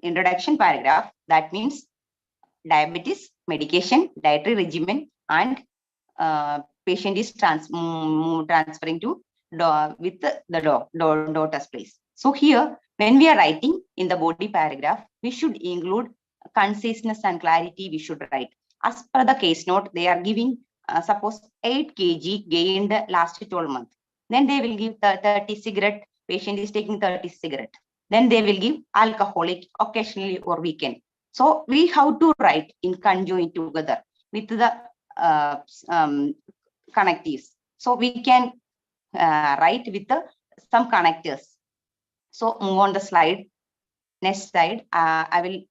introduction paragraph. That means diabetes, medication, dietary regimen, and patient is transferring to with the daughter's place. So here, when we are writing in the body paragraph, we should include conciseness and clarity. We should write as per the case note. They are giving suppose 8 kg gained last 12 months. Then they will give 30 cigarette. Patient is taking 30 cigarette. Then they will give alcoholic occasionally or weekend. So we have to write in conjoint together with the connectives. So we can write with some connectors. So move on the slide. Next slide. I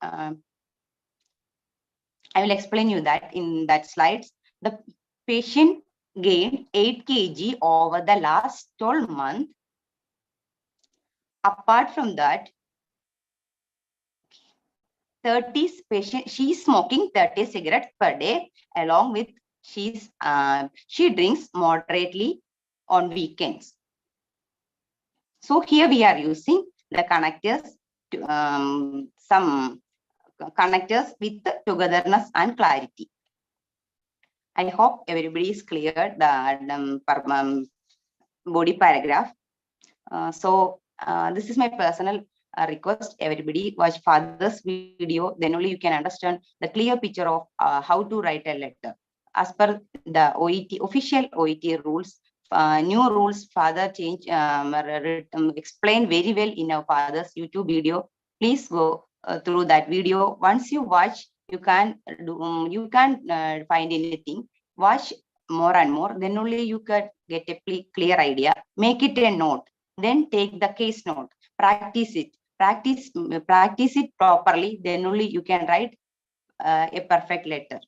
will explain you that in that slides. The patient gained 8 kg over the last 12 months. Apart from that, 30 patient, she is smoking 30 cigarettes per day, along with she drinks moderately on weekends. So here we are using the connectors to, some connectors with togetherness and clarity. I hope everybody is clear the body paragraph. This is my personal request. Everybody watch father's video, then only you can understand the clear picture of how to write a letter. As per the OET, official OET rules, new rules, father change, explain very well in our father's YouTube video. Please go through that video. Once you watch, you can do, you can find anything. Watch more and more, then only you can get a clear idea. Make it a note, then take the case note, practice it, practice it properly, then only you can write a perfect letter.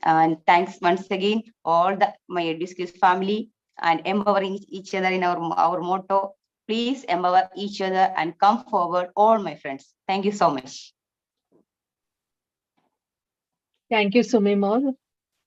And thanks once again all my EduSkills family, and empowering each other in our motto. Please empower each other and come forward, all my friends. Thank you so much. Thank you, Sumimol.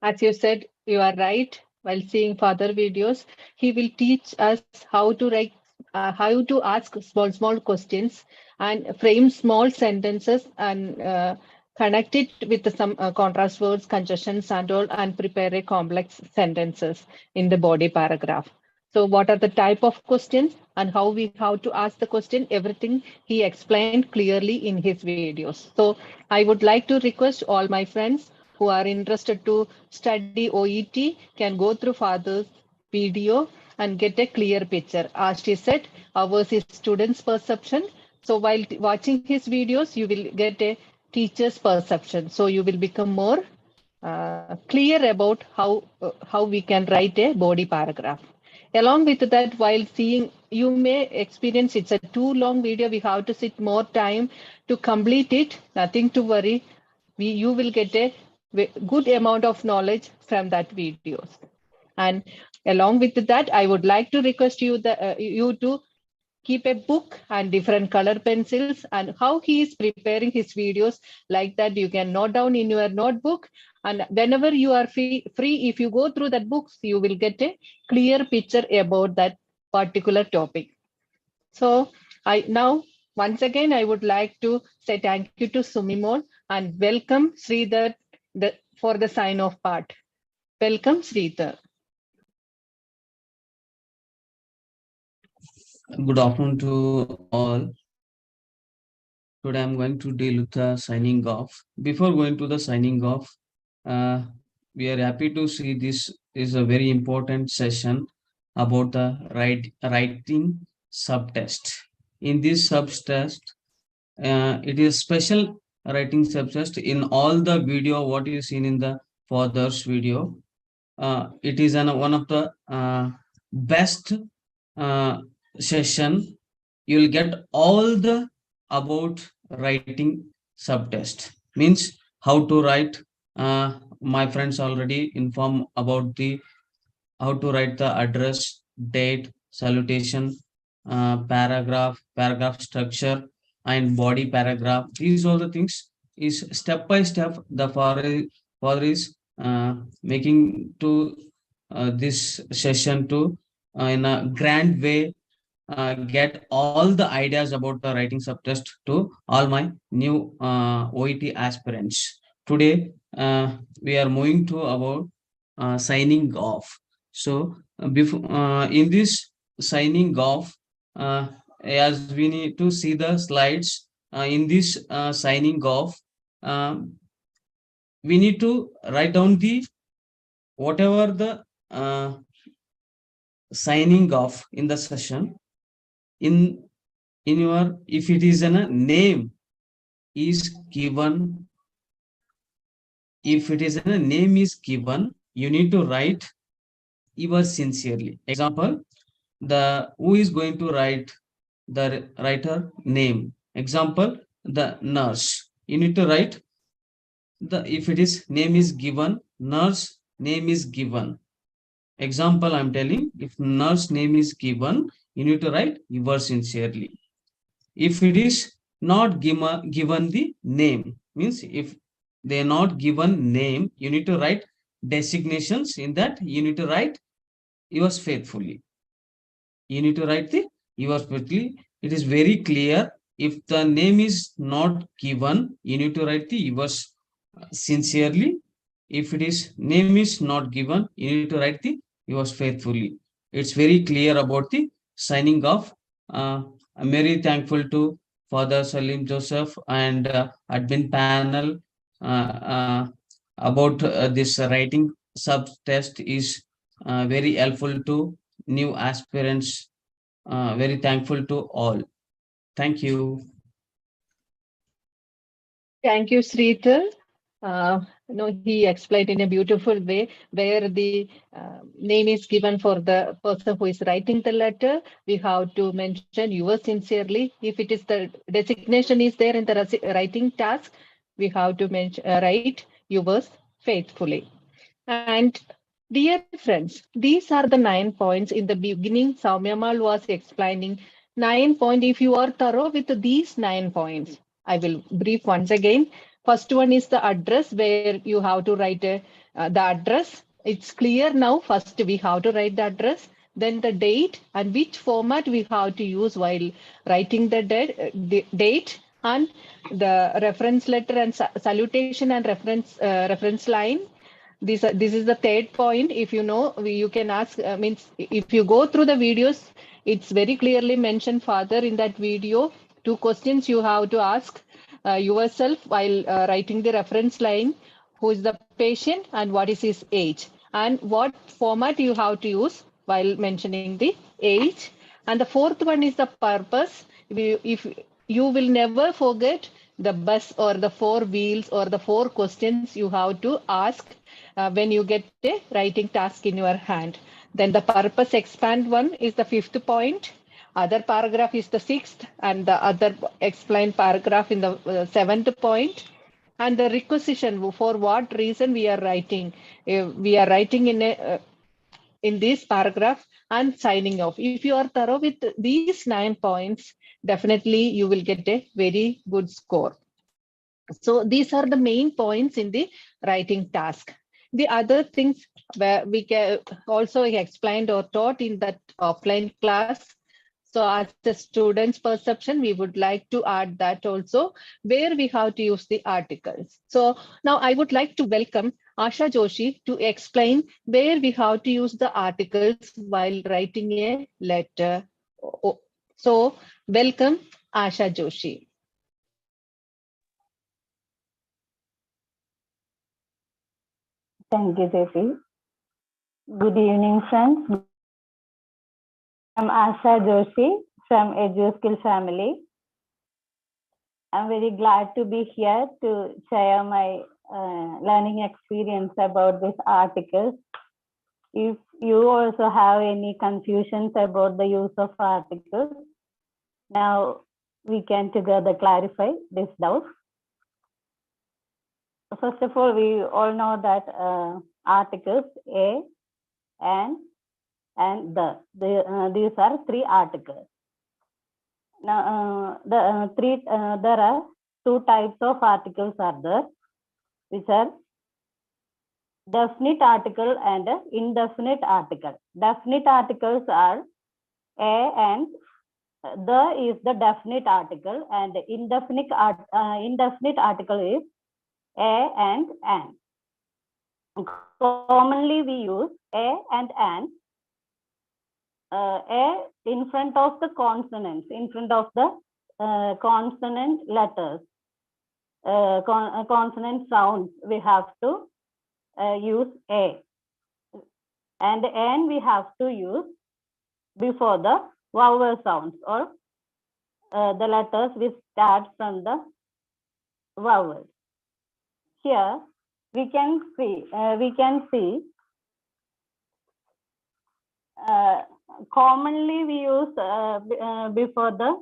As you said, you are right. While seeing further videos, he will teach us how to write, how to ask small questions and frame small sentences and connect it with some contrast words, conjunctions and all, and prepare a complex sentences in the body paragraph. So what are the type of questions and how to ask the question, everything he explained clearly in his videos. So I would like to request all my friends who are interested to study OET can go through Father's video and get a clear picture. As she said, ours is students' perception. So while watching his videos, you will get a teacher's perception. So you will become more clear about how we can write a body paragraph. Along with that, while seeing, you may experience it's a too long video. We have to sit more time to complete it. Nothing to worry. You will get a good amount of knowledge from that videos. And along with that, I would like to request you you to keep a book and different color pencils, and how he is preparing his videos like that you can note down in your notebook, and whenever you are free, if you go through that books, you will get a clear picture about that particular topic. So now once again I would like to say thank you to Sumimol and welcome Sridhar for the sign off part. Welcome, Sridhar. Good afternoon to all. Today I'm going to deal with the signing off. Before going to the signing off, we are happy to see this is a very important session about the writing subtest. In this subtest, it is special writing subtest. In all the video what you seen in the father's video, it is one of the best session. You will get all the about writing subtest, means how to write. My friends already inform about the how to write the address, date, salutation, paragraph structure, and body paragraph. These all the things is step by step the father is making to this session to in a grand way get all the ideas about the writing subtest to all my new OET aspirants. Today we are moving to about signing off. So before in this signing off, as we need to see the slides in this signing off, we need to write down the whatever the signing off in the session. In your, if it is a name is given, if it is a name is given, you need to write yours sincerely. Example, the who is going to write the writer name. Example, the nurse. You need to write the, if it is name is given, nurse name is given. Example, I'm telling, if nurse name is given, you need to write yours sincerely. If it is not given the name, means if they are not given name, you need to write designations. In that, you need to write yours faithfully. You need to write the yours faithfully. It is very clear. If the name is not given, you need to write the yours sincerely. If it is name is not given, you need to write the yours faithfully. It's very clear about the signing off. I'm very thankful to Father Saleen Joseph and admin panel about this writing sub-test is very helpful to new aspirants. Very thankful to all. Thank you. Thank you, Sridhar. he explained in a beautiful way where the name is given for the person who is writing the letter. We have to mention yours sincerely. If it is the designation is there in the writing task, we have to mention write yours faithfully. And dear friends, these are the 9 points in the beginning. Soumyamal was explaining 9 points. If you are thorough with these 9 points, I will brief once again. First one is the address, where you have to write the address. It's clear now. First, we have to write the address, then the date, and which format we have to use while writing the date, and the reference letter and salutation and reference line. This is the third point. If you know, you can ask, means if you go through the videos, it's very clearly mentioned further in that video. 2 questions you have to ask yourself while writing the reference line: who is the patient and what is his age, and what format you have to use while mentioning the age. And the fourth one is the purpose. If you will never forget the bus or the 4 wheels or the 4 questions you have to ask when you get a writing task in your hand. Then the purpose expand one is the 5th point. Other paragraph is the 6th, and the other explained paragraph in the 7th point. And the requisition, for what reason we are writing. We are writing in this paragraph, and signing off. If you are thorough with these 9 points, definitely you will get a very good score. So these are the main points in the writing task. The other things where we can also explained or taught in that offline class. So as the student's perception, we would like to add that also, where we have to use the articles. So now I would like to welcome Asha Joshi to explain where we have to use the articles while writing a letter. So welcome, Asha Joshi. Thank you, Jyoti. Good evening, friends. I'm Asha Joshi from EduSkills family. I'm very glad to be here to share my learning experience about this article. If you also have any confusions about the use of articles, now we can together clarify this doubt. First of all, we all know that articles a and the. These are 3 articles. Now, there are 2 types of articles are there, which are definite article and indefinite article. Definite articles are a and the is the definite article, and the indefinite article is a and an. Commonly we use a and an. A in front of the consonants, in front of the consonant letters, consonant sounds, we have to use a. And n we have to use before the vowel sounds, or the letters which start from the vowels. Here we can see commonly we use before the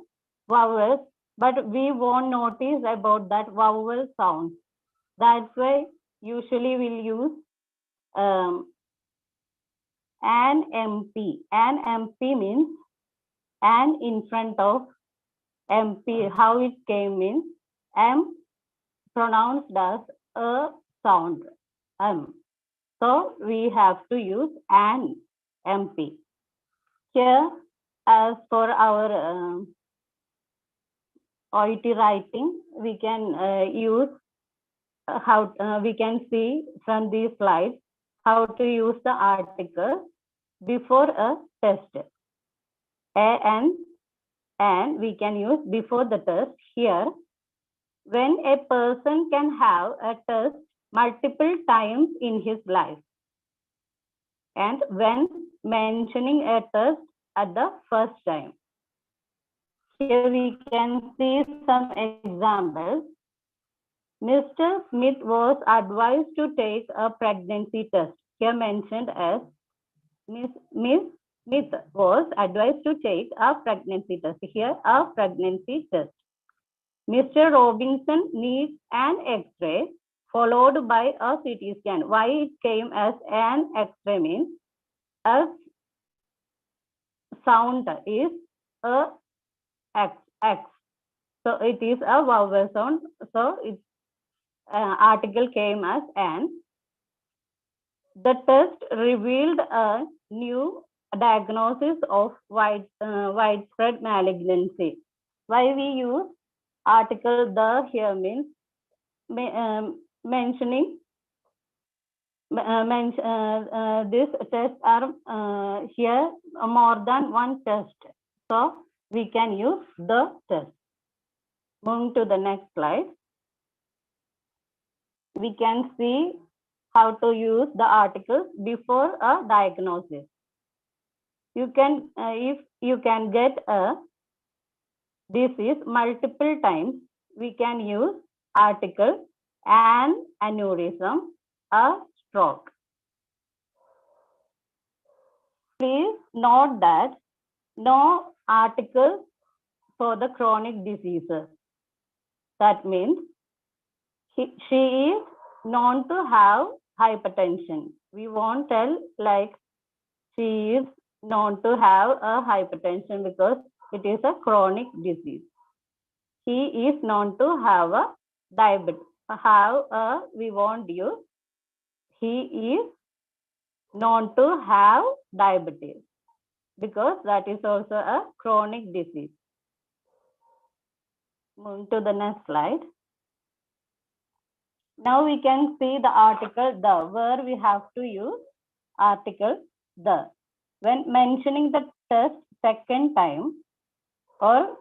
vowels, but we won't notice about that vowel sound. That's why usually we'll use an MP. An MP means an in front of MP. How it came means M pronounced as a sound, M. So we have to use an MP. Here, as for our OET writing, we can use how we can see from these slides how to use the article before a test. A and we can use before the test. Here, when a person can have a test multiple times in his life, and when mentioning a test at the first time. Here we can see some examples. Mr. Smith was advised to take a pregnancy test. Here mentioned as Miss Smith was advised to take a pregnancy test. Here, a pregnancy test. Mr. Robinson needs an X-ray followed by a CT scan. Why it came as an X-ray means a sound is a X. So it is a vowel sound. So its article came as an. The test revealed a new diagnosis of widespread malignancy. Why we use article the here means mentioning this test are here more than one test. So we can use the test. Moving to the next slide. We can see how to use the articles before a diagnosis. You can, if you can get a disease multiple times, we can use article an aneurysm, a stroke. Please note that no article for the chronic diseases. That means she is known to have hypertension. We won't tell like she is known to have a hypertension because it is a chronic disease. He is known to have a diabetes. We won't use he is known to have diabetes because that is also a chronic disease. Moving to the next slide. Now we can see the article the, where we have to use article the. When mentioning the test second time or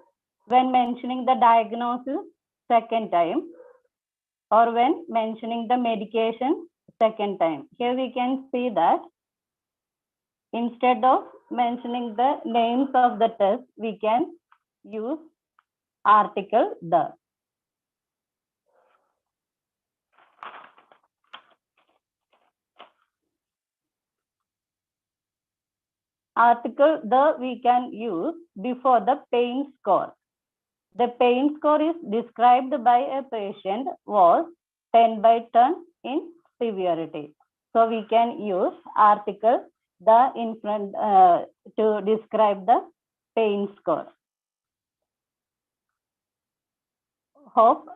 when mentioning the diagnosis second time or when mentioning the medication second time. Here we can see that instead of mentioning the names of the test, we can use article the. Article the we can use before the pain score. The pain score is described by a patient was 10/10 in severity. So we can use article the in front to describe the pain score. Hope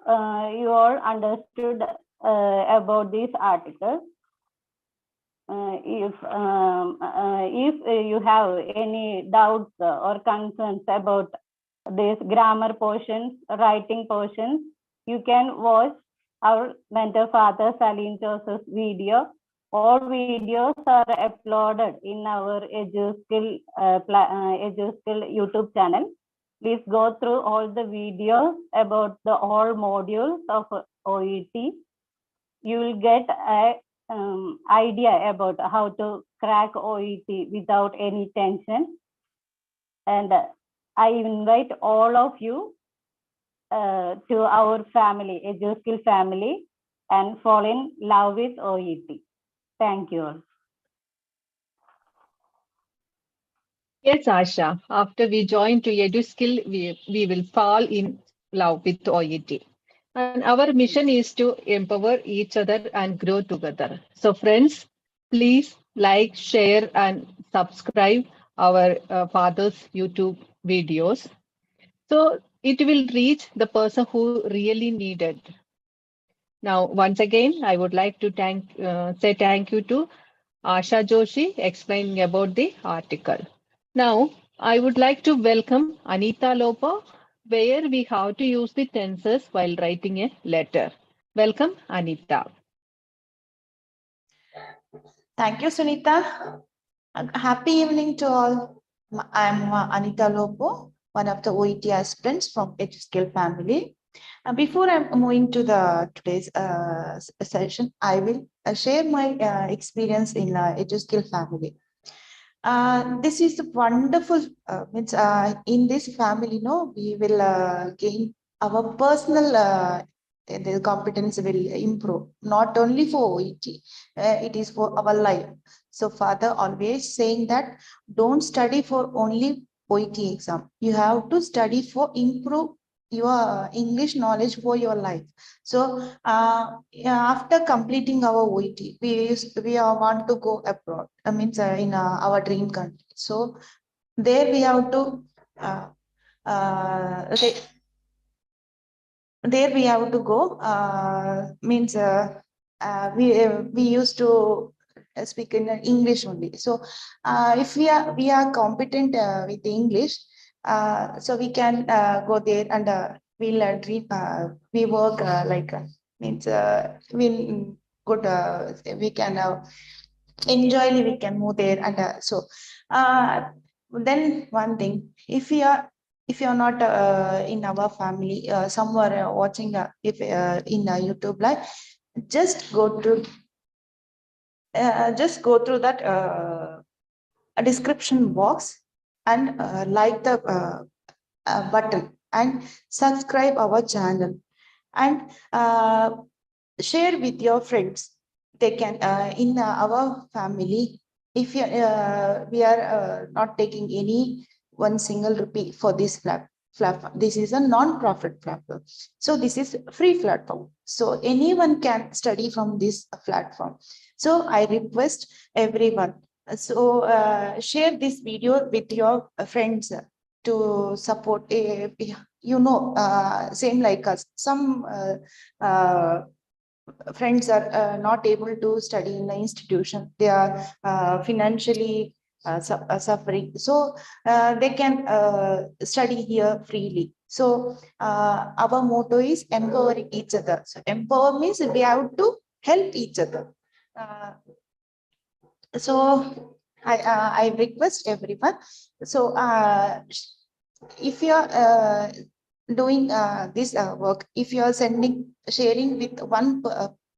you all understood about this article. If you have any doubts or concerns about this grammar portions, writing portions, you can watch our mentor father Saleen Joseph's video. All videos are uploaded in our EduSkills YouTube channel. Please go through all the videos about the all modules of OET. You will get a idea about how to crack OET without any tension. And I invite all of you to our family, EduSkills family, and fall in love with OET. Thank you all. Yes, Asha. After we join to EduSkills, we will fall in love with OET. And our mission is to empower each other and grow together. So friends, please like, share, and subscribe our father's YouTube videos. So it will reach the person who really needed. Now, once again, I would like to say thank you to Asha Joshi explaining about the article. Now, I would like to welcome Anita Lopo, where we have to use the tenses while writing a letter. Welcome, Anita. Thank you, Sunita. Happy evening to all. I'm Anita Lopo, one of the OET aspirants from EduSkills family. Before I'm moving to today's session, I will share my experience in EduSkills family. This is wonderful. In this family, we will gain our personal the competence will improve, not only for OET, it is for our life. So father always saying that don't study for only OET exam. You have to study for improve your English knowledge for your life. So after completing our OET, we want to go abroad. I mean, in our dream country. So there we have to there we have to go. Means we used to speak in English only. So if we are competent with English, so we can go there and we'll we work means we good we can enjoy, we can move there. And so then one thing, if you're not in our family, somewhere watching if in YouTube live, just go through that a description box and like the button and subscribe our channel and share with your friends. They can in our family, if you we are not taking any one single rupee for this platform. This is a non-profit platform, so this is free platform, so anyone can study from this platform. So I request everyone, so share this video with your friends to support same like us. Some friends are not able to study in the institution. They are financially suffering, so they can study here freely. So our motto is empowering each other. So empower means we have to help each other. So I request everyone. So if you are doing this work, if you are sharing with one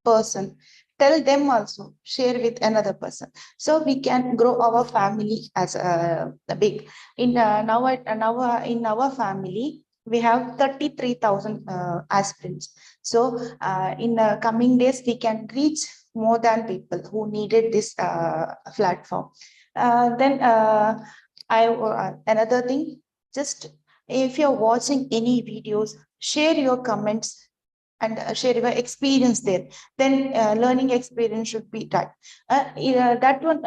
person, tell them also share with another person, so we can grow our family as big. In now in our family we have 33,000 aspirants. So in coming days we can reach more than people who needed this platform. Then another thing, just if you're watching any videos, share your comments and share your experience there. Then learning experience should be done. That one,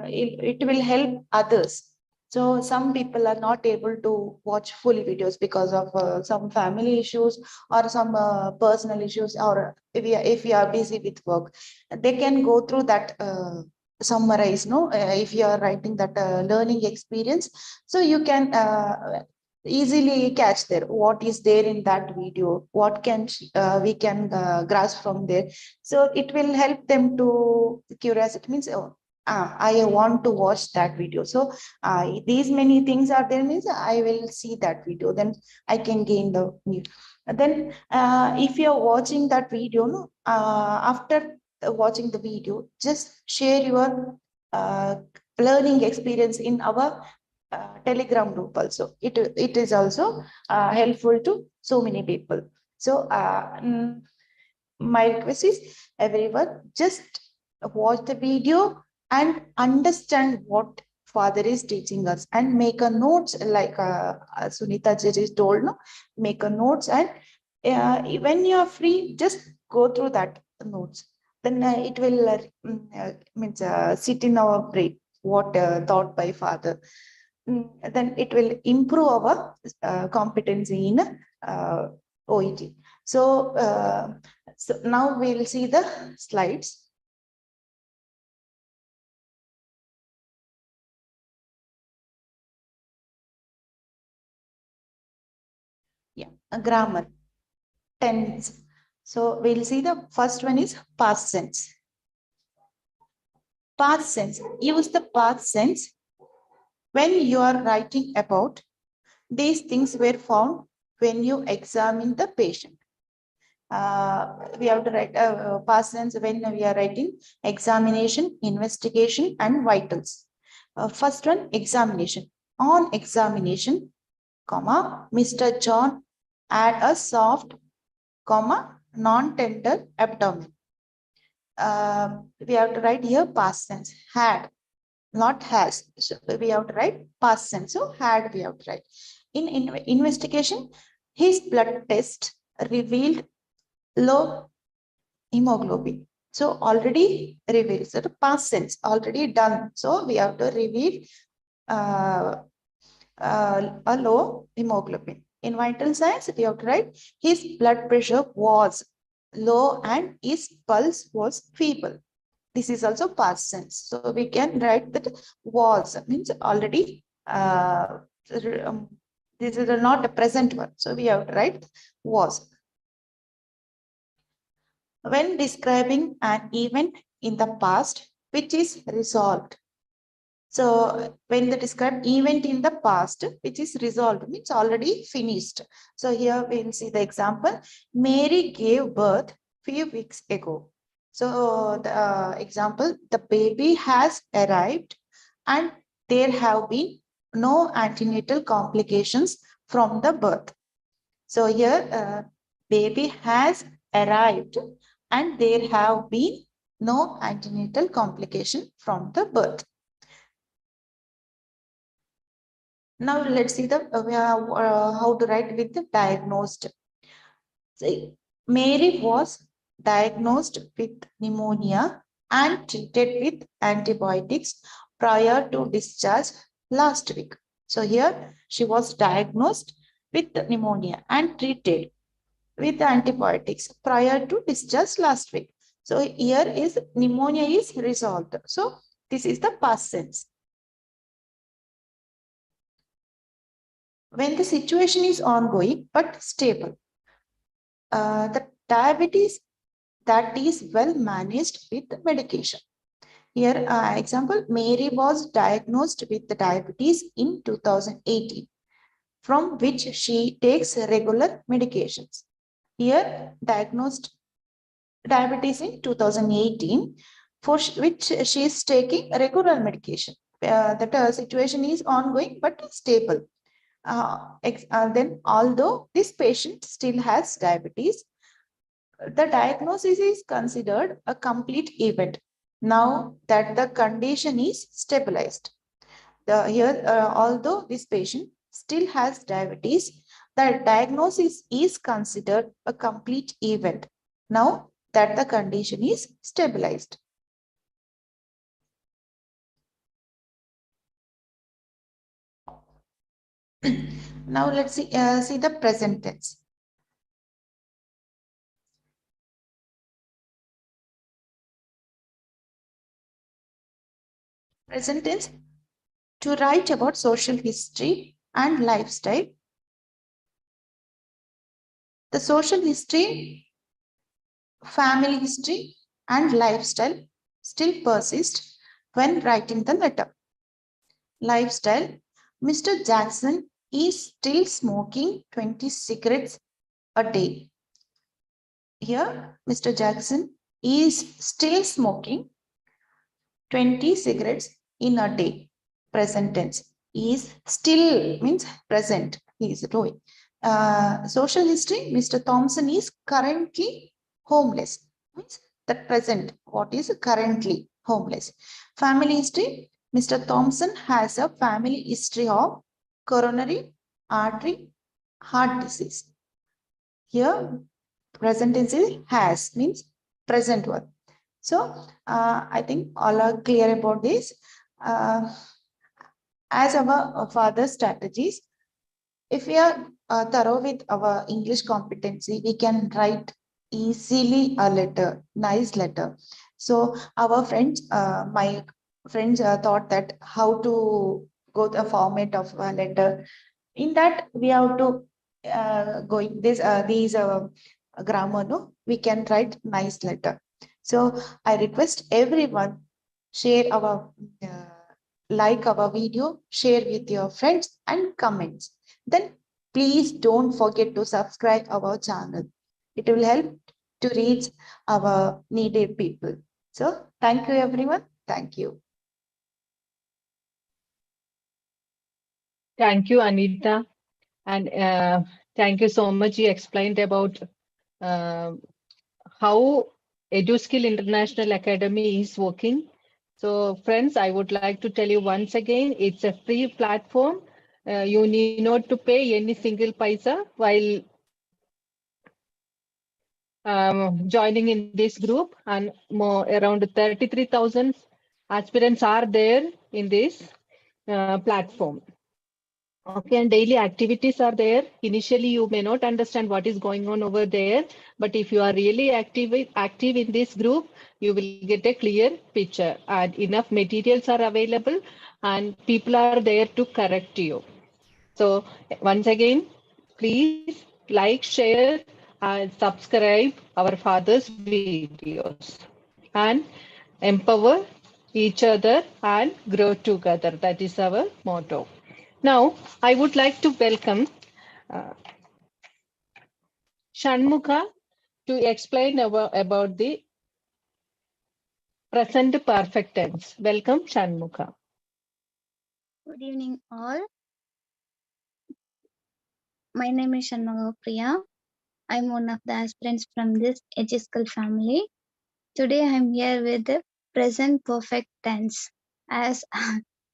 it will help others. So some people are not able to watch full videos because of some family issues or some personal issues, or if we are busy with work, they can go through that summarize, no? If you are writing that learning experience, so you can easily catch there what is there in that video, what can we can grasp from there. So it will help them to curiosity, means I want to watch that video. So these many things are there, means I will see that video, then I can gain the new. Then if you're watching that video, no, after watching the video, just share your learning experience in our Telegram group also. It is also helpful to so many people. So my request is everyone just watch the video and understand what father is teaching us, and make a notes like Sunita ji told, no, make a notes, and when you are free, just go through that notes. Then it will means sit in our brain what thought by father. Then it will improve our competency in OET. So, so now we'll see the slides. Yeah, a grammar, tense. So we'll see the first one is past tense. Past tense. Use the past tense when you are writing about these things were found when you examine the patient. We have to write past tense when we are writing examination, investigation, and vitals. First one, examination. On examination, comma, Mr. John had a soft, comma, non-tender abdomen. We have to write here past tense, had, not has. So we have to write past tense. So had we have to write. In investigation, his blood test revealed low hemoglobin. So already revealed. So the past tense already done. So we have to reveal a low hemoglobin. In vital signs, we have to write his blood pressure was low and his pulse was feeble. This is also past tense. So we can write that was means already. This is not a present one. So we have to write was. When describing an event in the past which is resolved. So when they describe event in the past which is resolved means already finished. So here we will see the example. Mary gave birth few weeks ago. So the example, the baby has arrived and there have been no antenatal complications from the birth. So here baby has arrived and there have been no antenatal complication from the birth. Now let's see the how to write with the diagnosed. So, Mary was diagnosed with pneumonia and treated with antibiotics prior to discharge last week. So here she was diagnosed with pneumonia and treated with antibiotics prior to discharge last week. So here is pneumonia is resolved. So this is the past tense. When the situation is ongoing but stable, the diabetes that is well managed with medication. Here, example, Mary was diagnosed with the diabetes in 2018, from which she takes regular medications. Here, diagnosed diabetes in 2018, for which she is taking regular medication. That situation is ongoing but stable. Then although this patient still has diabetes, the diagnosis is considered a complete event now that the condition is stabilized. Although this patient still has diabetes, the diagnosis is considered a complete event now that the condition is stabilized. Now let's see the present tense. Present tense, to write about social history and lifestyle. The social history, family history, and lifestyle still persist when writing the letter. Lifestyle, Mr. Jackson is still smoking 20 cigarettes a day. Here, Mr. Jackson is still smoking 20 cigarettes in a day. Present tense. Is still means present. He is doing. Social history, Mr. Thompson is currently homeless. Means the present. What is currently homeless? Family history, Mr. Thompson has a family history of coronary artery heart disease. Here, present tense is has means present one. So I think all are clear about this. As our further strategies, if we are thorough with our English competency, we can write easily a letter, nice letter. So our friends, my friends thought that how to go the format of a letter. In that, we have to go in this these grammar. No, we can write nice letter. So I request everyone share our like our video, share with your friends and comments. Then please don't forget to subscribe our channel. It will help to reach our needed people. So thank you everyone. Thank you. Thank you, Anita. And thank you so much. You explained about how EduSkill International Academy is working. So friends, I would like to tell you once again, it's a free platform. You need not to pay any single paisa while joining in this group, and more around 33,000 aspirants are there in this platform. Okay, and daily activities are there. Initially, you may not understand what is going on over there, but if you are really active in this group, you will get a clear picture, and enough materials are available and people are there to correct you. So once again, please like, share, and subscribe our father's videos and empower each other and grow together. That is our motto. Now, I would like to welcome Shanmukha to explain about the present perfect tense. Welcome, Shanmukha. Good evening, all. My name is Shanmukha Priya. I'm one of the aspirants from this EduSkills family. Today, I'm here with the present perfect tense. As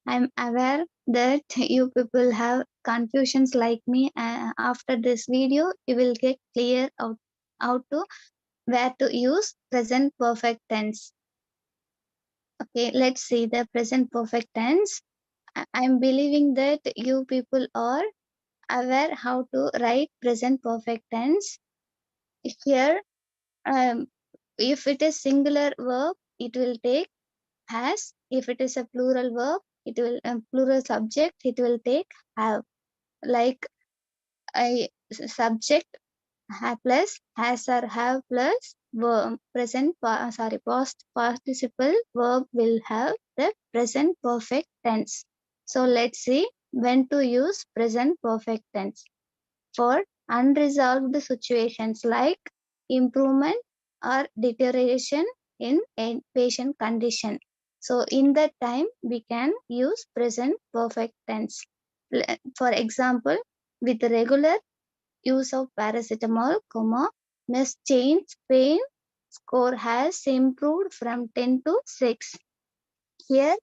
I'm aware that you people have confusions like me, after this video, you will get clear out how to where to use present perfect tense. Okay, let's see the present perfect tense. I'm believing that you people are aware how to write present perfect tense. Here, if it is singular verb, it will take has. If it is a plural verb, it will plural subject, it will take have. Like a subject plus has or have plus verb past participle verb will have the present perfect tense. So let's see when to use present perfect tense for unresolved situations like improvement or deterioration in a patient condition. So in that time, we can use present perfect tense. For example, with regular use of paracetamol, Miss Jane's pain score has improved from 10 to 6. Here,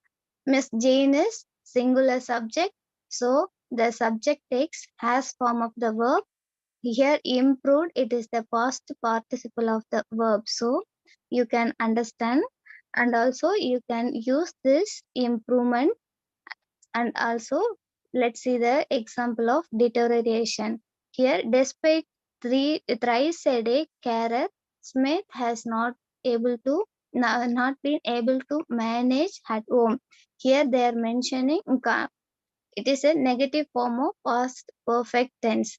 Miss Jane is singular subject, so the subject takes has form of the verb. Here, improved, it is the past participle of the verb. So you can understand, and also you can use this improvement. And also, let's see the example of deterioration. Here, despite thrice a day carer, Smith has not been able to manage at home. Here they are mentioning it is a negative form of past perfect tense.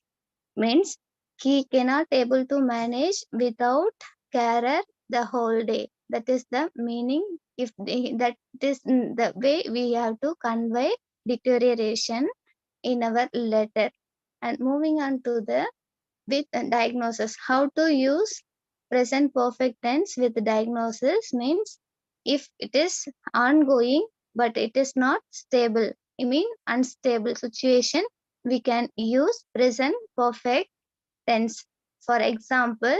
Means he cannot able to manage without carer the whole day. That is the meaning. If that is the way we have to convey deterioration in our letter. And moving on to the with diagnosis, how to use present perfect tense with diagnosis means if it is ongoing but it is not stable, I mean unstable situation, we can use present perfect tense. For example,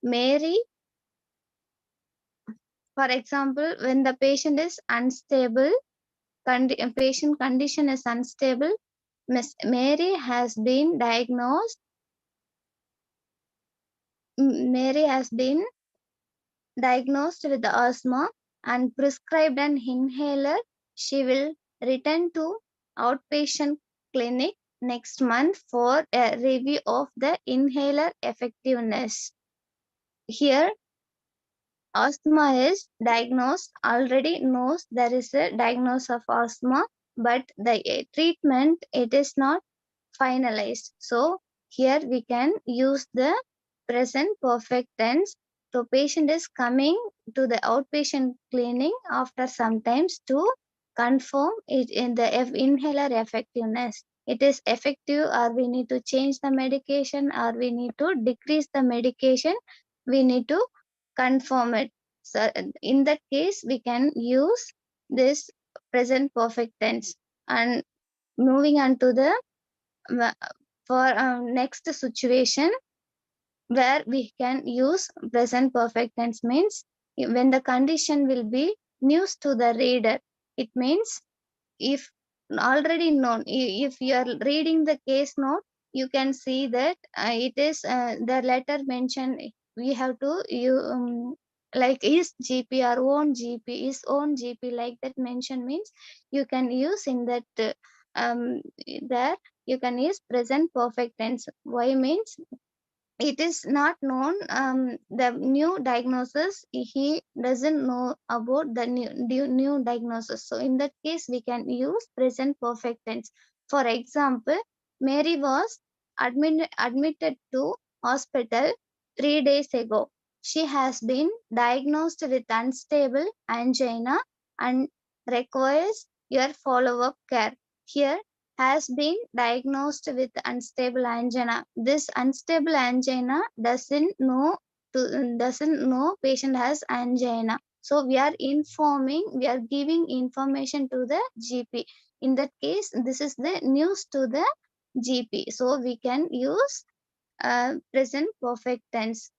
when the patient is unstable, patient condition is unstable, Miss Mary has been diagnosed with asthma and prescribed an inhaler. She will return to outpatient clinic next month for a review of the inhaler effectiveness. Here, asthma is diagnosed, already knows there is a diagnosis of asthma, but the treatment, it is not finalized. So here we can use the present perfect tense. So patient is coming to the outpatient clinic after sometimes to confirm it in the inhaler effectiveness. It is effective, or we need to change the medication, or we need to decrease the medication. We need to confirm it. So in that case, we can use this present perfect tense. And moving on to the for next situation, where we can use present perfect tense means when the condition will be news to the reader. It means if already known, if you are reading the case note, you can see that it is the letter mentioned. We have to like is GP or own GP, is own GP, like that mention means you can use in that there you can use present perfect tense. Why means it is not known the new diagnosis, he doesn't know about the new diagnosis, so in that case we can use present perfect tense. For example, Mary was admitted to hospital 3 days ago. She has been diagnosed with unstable angina and requires your follow-up care. Here, has been diagnosed with unstable angina. This unstable angina doesn't know patient has angina. So we are giving information to the GP. In that case, this is the news to the GP. So we can use present perfect tense.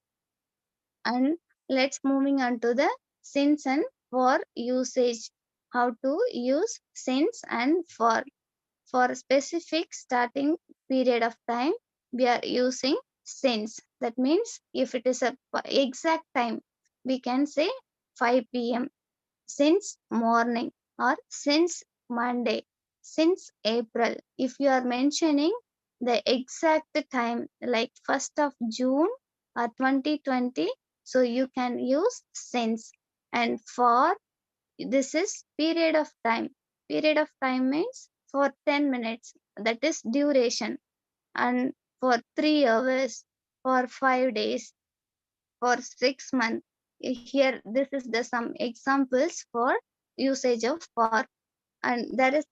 And let's moving on to the since and for usage. How to use since and for. For a specific starting period of time, we are using since. That means if it is a exact time, we can say 5 p.m. since morning or since Monday, since April. If you are mentioning the exact time like 1st of June or 2020, so you can use since. And for, this is period of time. Period of time means for 10 minutes, that is duration, and for 3 hours, for 5 days, for 6 months. Here, this is the some examples for usage of for, and there is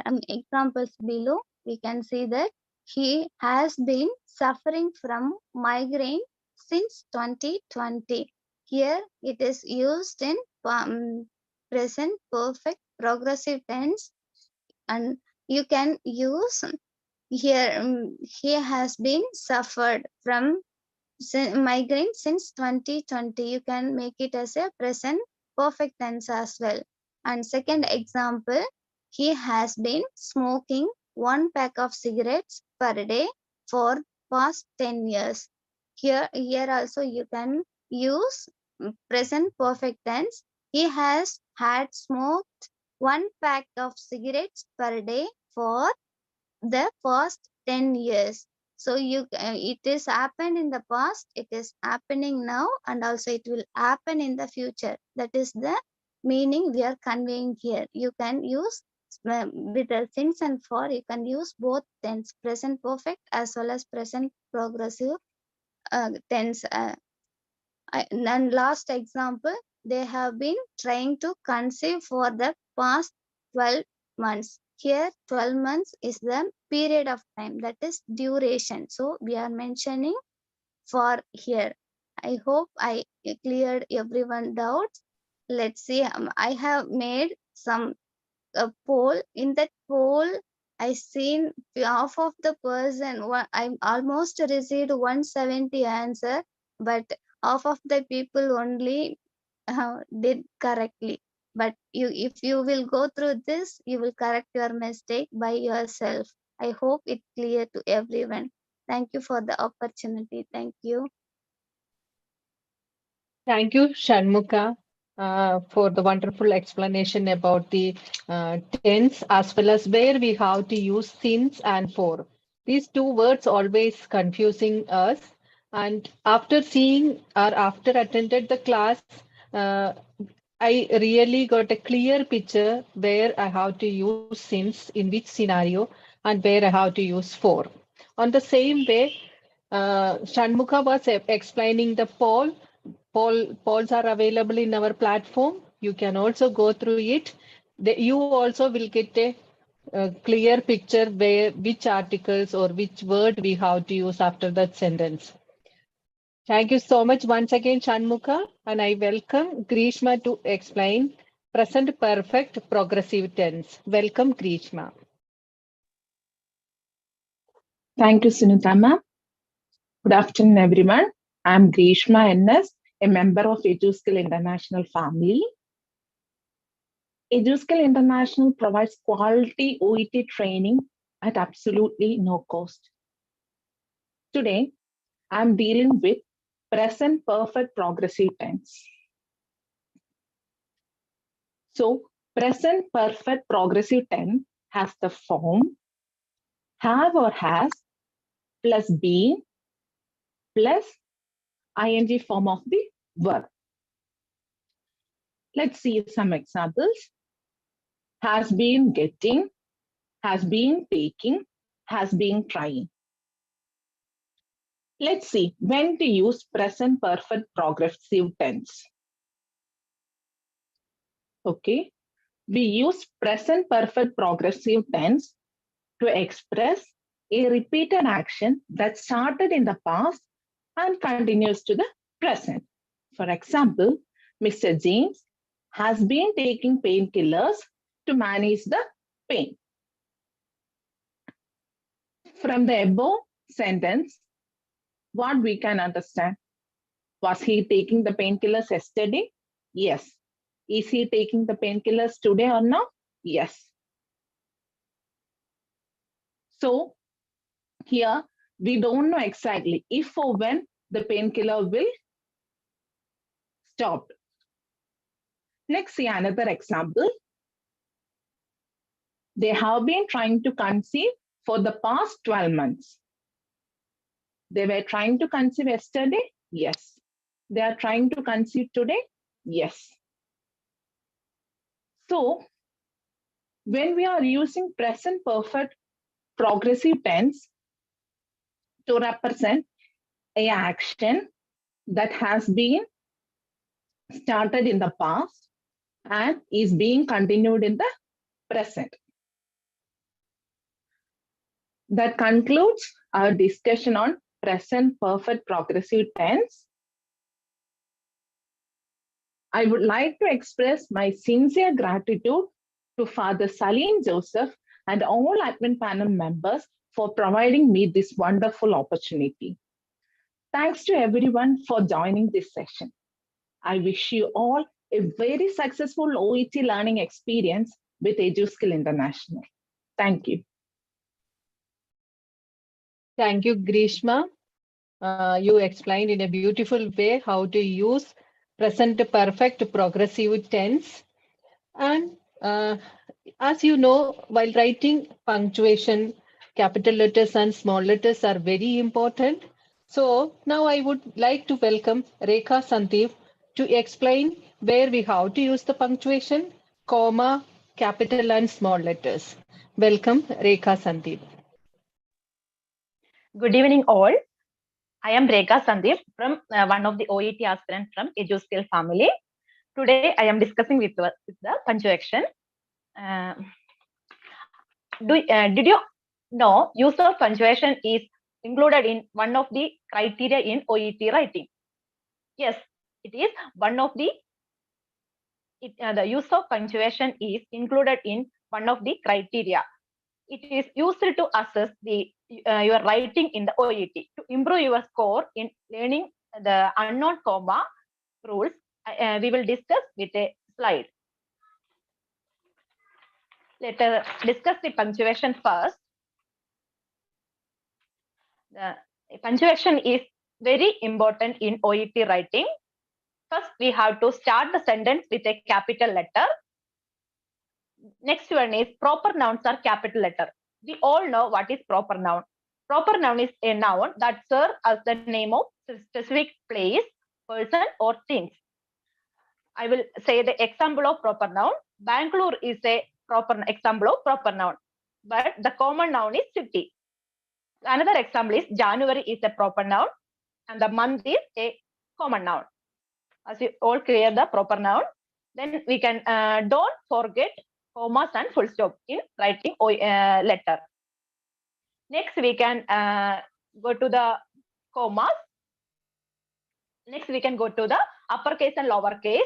some examples below. We can see that he has been suffering from migraine since 2020. Here, it is used in present perfect progressive tense, and you can use here he has been suffered from migraine since 2020. You can make it as a present perfect tense as well. And second example, he has been smoking 1 pack of cigarettes per day for past 10 years. Here also you can use present perfect tense. He has had smoked 1 pack of cigarettes per day for the past 10 years. So it is happened in the past, it is happening now, and also it will happen in the future. That is the meaning we are conveying here. You can use with the since and for, you can use both tense, present perfect as well as present progressive tense. And last example, they have been trying to conceive for the past 12 months. Here 12 months is the period of time, that is duration. So we are mentioning for here. I hope I cleared everyone doubts. Let's see, I have made some poll. In that poll, I seen half of the person, I almost received 170 answer, but half of the people only did correctly. But if you will go through this, you will correct your mistake by yourself. I hope it clear to everyone. Thank you for the opportunity. Thank you. Thank you, Shanmukha, for the wonderful explanation about the tense as well as where we have to use since and for. These two words always confusing us. And after seeing or after attended the class, I really got a clear picture where I have to use since, in which scenario, and where I have to use for. On the same way, Shanmukha was explaining the poll. Polls are available in our platform. You can also go through it. You also will get a clear picture where which articles or which word we have to use after that sentence. Thank you so much once again, Shanmukha, and I welcome Grishma to explain present perfect progressive tense. Welcome, Grishma. Thank you, Sunita ma'am. Good afternoon, everyone. I'm Grishma NS, a member of EduSkills International family. EduSkills International provides quality OET training at absolutely no cost. Today, I'm dealing with present perfect progressive tense. So, present perfect progressive tense has the form have or has plus been plus ing form of the verb. Let's see some examples. Has been getting, has been taking, has been trying. Let's see when to use present perfect progressive tense. Okay, we use present perfect progressive tense to express a repeated action that started in the past and continues to the present. For example, Mr. James has been taking painkillers to manage the pain. From the above sentence, what we can understand? Was he taking the painkillers yesterday? Yes. Is he taking the painkillers today or not? Yes. So here we don't know exactly if or when the painkiller will stop. Let's see another example. They have been trying to conceive for the past 12 months. They were trying to conceive yesterday? Yes. They are trying to conceive today? Yes. So, when we are using present perfect progressive tense to represent an action that has been started in the past and is being continued in the present. That concludes our discussion on present perfect progressive tense. I would like to express my sincere gratitude to Father Saleen Joseph and all admin panel members for providing me this wonderful opportunity. Thanks to everyone for joining this session. I wish you all a very successful OET learning experience with EduSkills International. Thank you. Thank you, Grishma. You explained in a beautiful way how to use present perfect progressive tense. And as you know, while writing punctuation, capital letters and small letters are very important. So now I would like to welcome Rekha Sandeep to explain where we have to use the punctuation, comma, capital and small letters. Welcome, Rekha Sandeep. Good evening, all. I am Rekha Sandeep from one of the OET aspirants from EduSkills family. Today, I am discussing with the punctuation. Did you know use of punctuation is included in one of the criteria in OET writing? Yes, it is one of the use of punctuation is included in one of the criteria. It is used to assess the your writing in the OET to improve your score in learning the unknown comma rules. We will discuss with a slide. Let us discuss the punctuation first. The punctuation is very important in OET writing. First, we have to start the sentence with a capital letter. Next one is proper nouns are capital letter. We all know what is proper noun. Proper noun is a noun that serves as the name of specific place, person, or things. I will say the example of proper noun. Bangalore is a proper example of proper noun, but the common noun is city. Another example is January is a proper noun, and the month is a common noun. As you all clear the proper noun, then we can don't forget commas and full stop in writing letter. Next, we can go to the commas. Next, we can go to the uppercase and lowercase.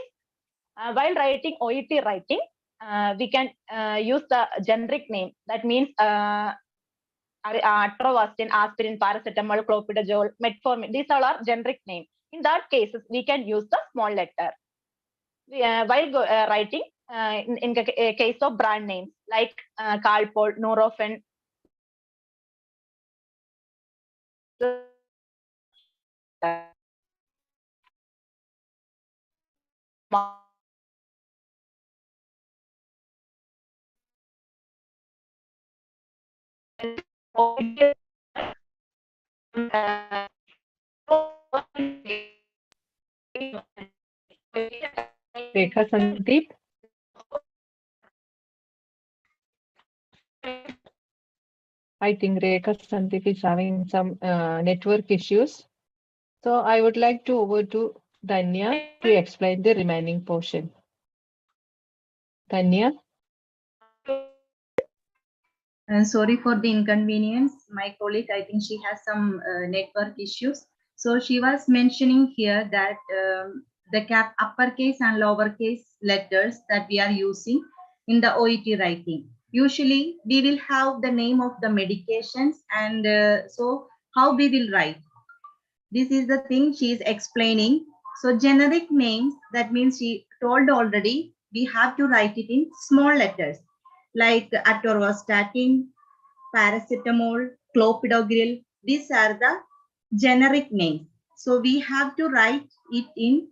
While writing OET writing, we can use the generic name. That means Atorvastatin, aspirin, paracetamol, clopidogrel, metformin. These all are generic names. In that cases, we can use the small letter. While writing, in case of brand names like Calpol, Nurofen, Rekha Sandeep. I think Rekha Sandeep is having some network issues. So I would like to over to Danya to explain the remaining portion. Danya. Sorry for the inconvenience. My colleague, I think she has some network issues. So she was mentioning here that the uppercase and lowercase letters that we are using in the OET writing. Usually we will have the name of the medications, and so how we will write. This is the thing she is explaining. So generic names, that means she told already, we have to write it in small letters like atorvastatin, paracetamol, clopidogrel. These are the generic names. So we have to write it in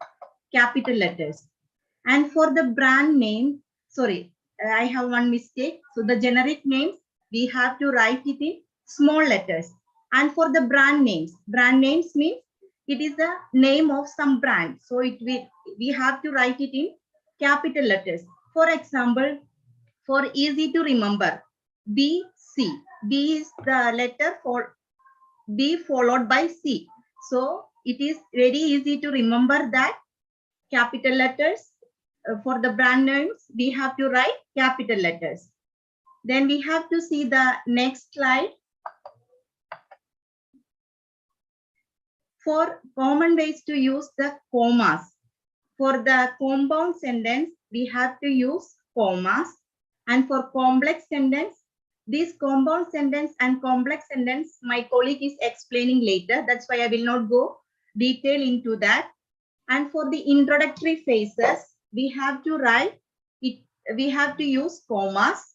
capital letters. And for the brand name, sorry, I have one mistake. So the generic names, we have to write it in small letters. And for the brand names means it is the name of some brand. So we have to write it in capital letters. For example, for easy to remember, BC. B is the letter for B followed by C. So it is very easy to remember that capital letters. For the brand names, we have to write capital letters. Then we have to see the next slide. For common ways to use the commas. For the compound sentence, we have to use commas. And for complex sentence, this compound sentence and complex sentence, my colleague is explaining later. That's why I will not go detail into that. And for the introductory phases, we have to write it. We have to use commas.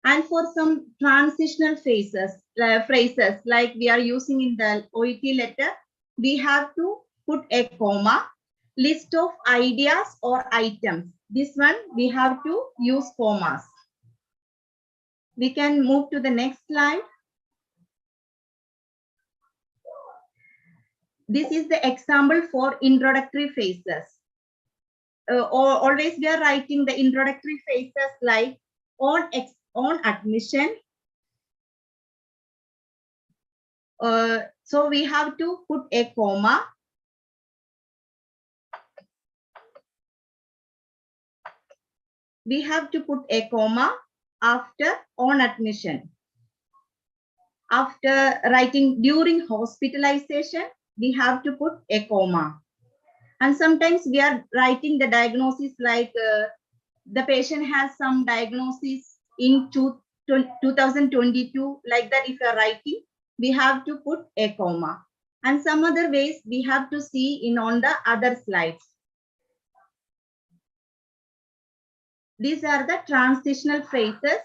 And for some transitional phrases like we are using in the OET letter, we have to put a comma. List of ideas or items. This one we have to use commas. We can move to the next slide. This is the example for introductory phases. Always we are writing the introductory phases like on admission. So we have to put a comma. We have to put a comma after on admission. After writing during hospitalization, we have to put a comma. And sometimes we are writing the diagnosis like the patient has some diagnosis in 2022, like that if you are writing, we have to put a comma. And some other ways we have to see on the other slides. These are the transitional phrases.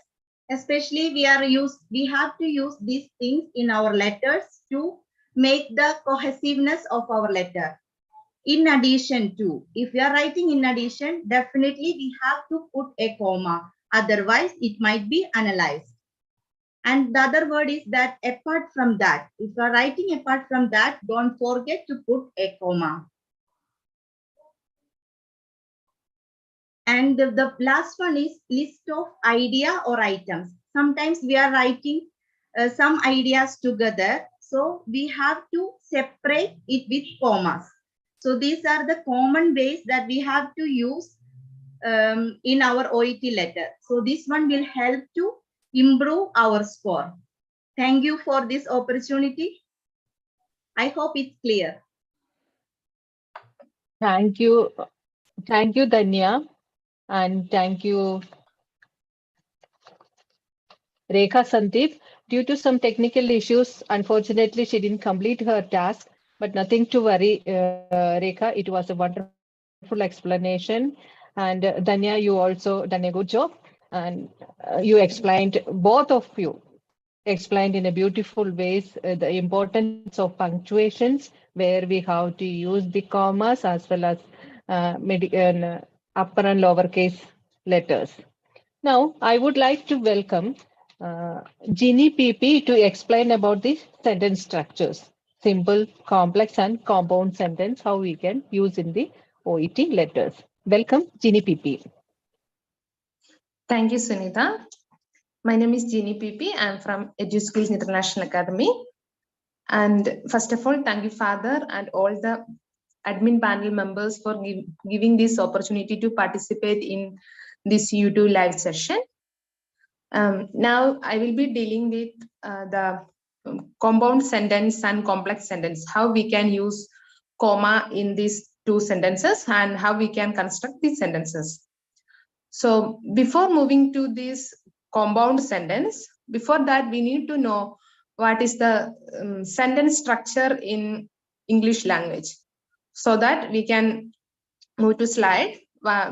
Especially we have to use these things in our letters to make the cohesiveness of our letter. In addition to, if we are writing in addition, definitely we have to put a comma. Otherwise, it might be analyzed. And the other word is that apart from that, if you are writing apart from that, don't forget to put a comma. And the last one is list of idea or items. Sometimes we are writing some ideas together. So we have to separate it with commas. So these are the common ways that we have to use in our OET letter. So this one will help to improve our score. Thank you for this opportunity. I hope it's clear. Thank you. Thank you, Danya. And thank you, Rekha Sandeep. Due to some technical issues, unfortunately, she didn't complete her task, but nothing to worry, Rekha. It was a wonderful explanation. And Danya, you also done a good job. And you explained, both of you explained in a beautiful ways the importance of punctuations, where we have to use the commas as well as upper and lowercase letters. Now, I would like to welcome Ginny PP to explain about the sentence structures, simple, complex, and compound sentence, how we can use in the OET letters. Welcome, Ginny PP. Thank you, Sunita. My name is Ginny PP. I'm from EduSkills International Academy. And first of all, thank you, Father, and all the admin panel members for giving this opportunity to participate in this YouTube live session. Now I will be dealing with the compound sentence and complex sentence, how we can use comma in these two sentences and how we can construct these sentences. So before moving to this compound sentence, before that we need to know what is the sentence structure in English language, so that we can move to slide.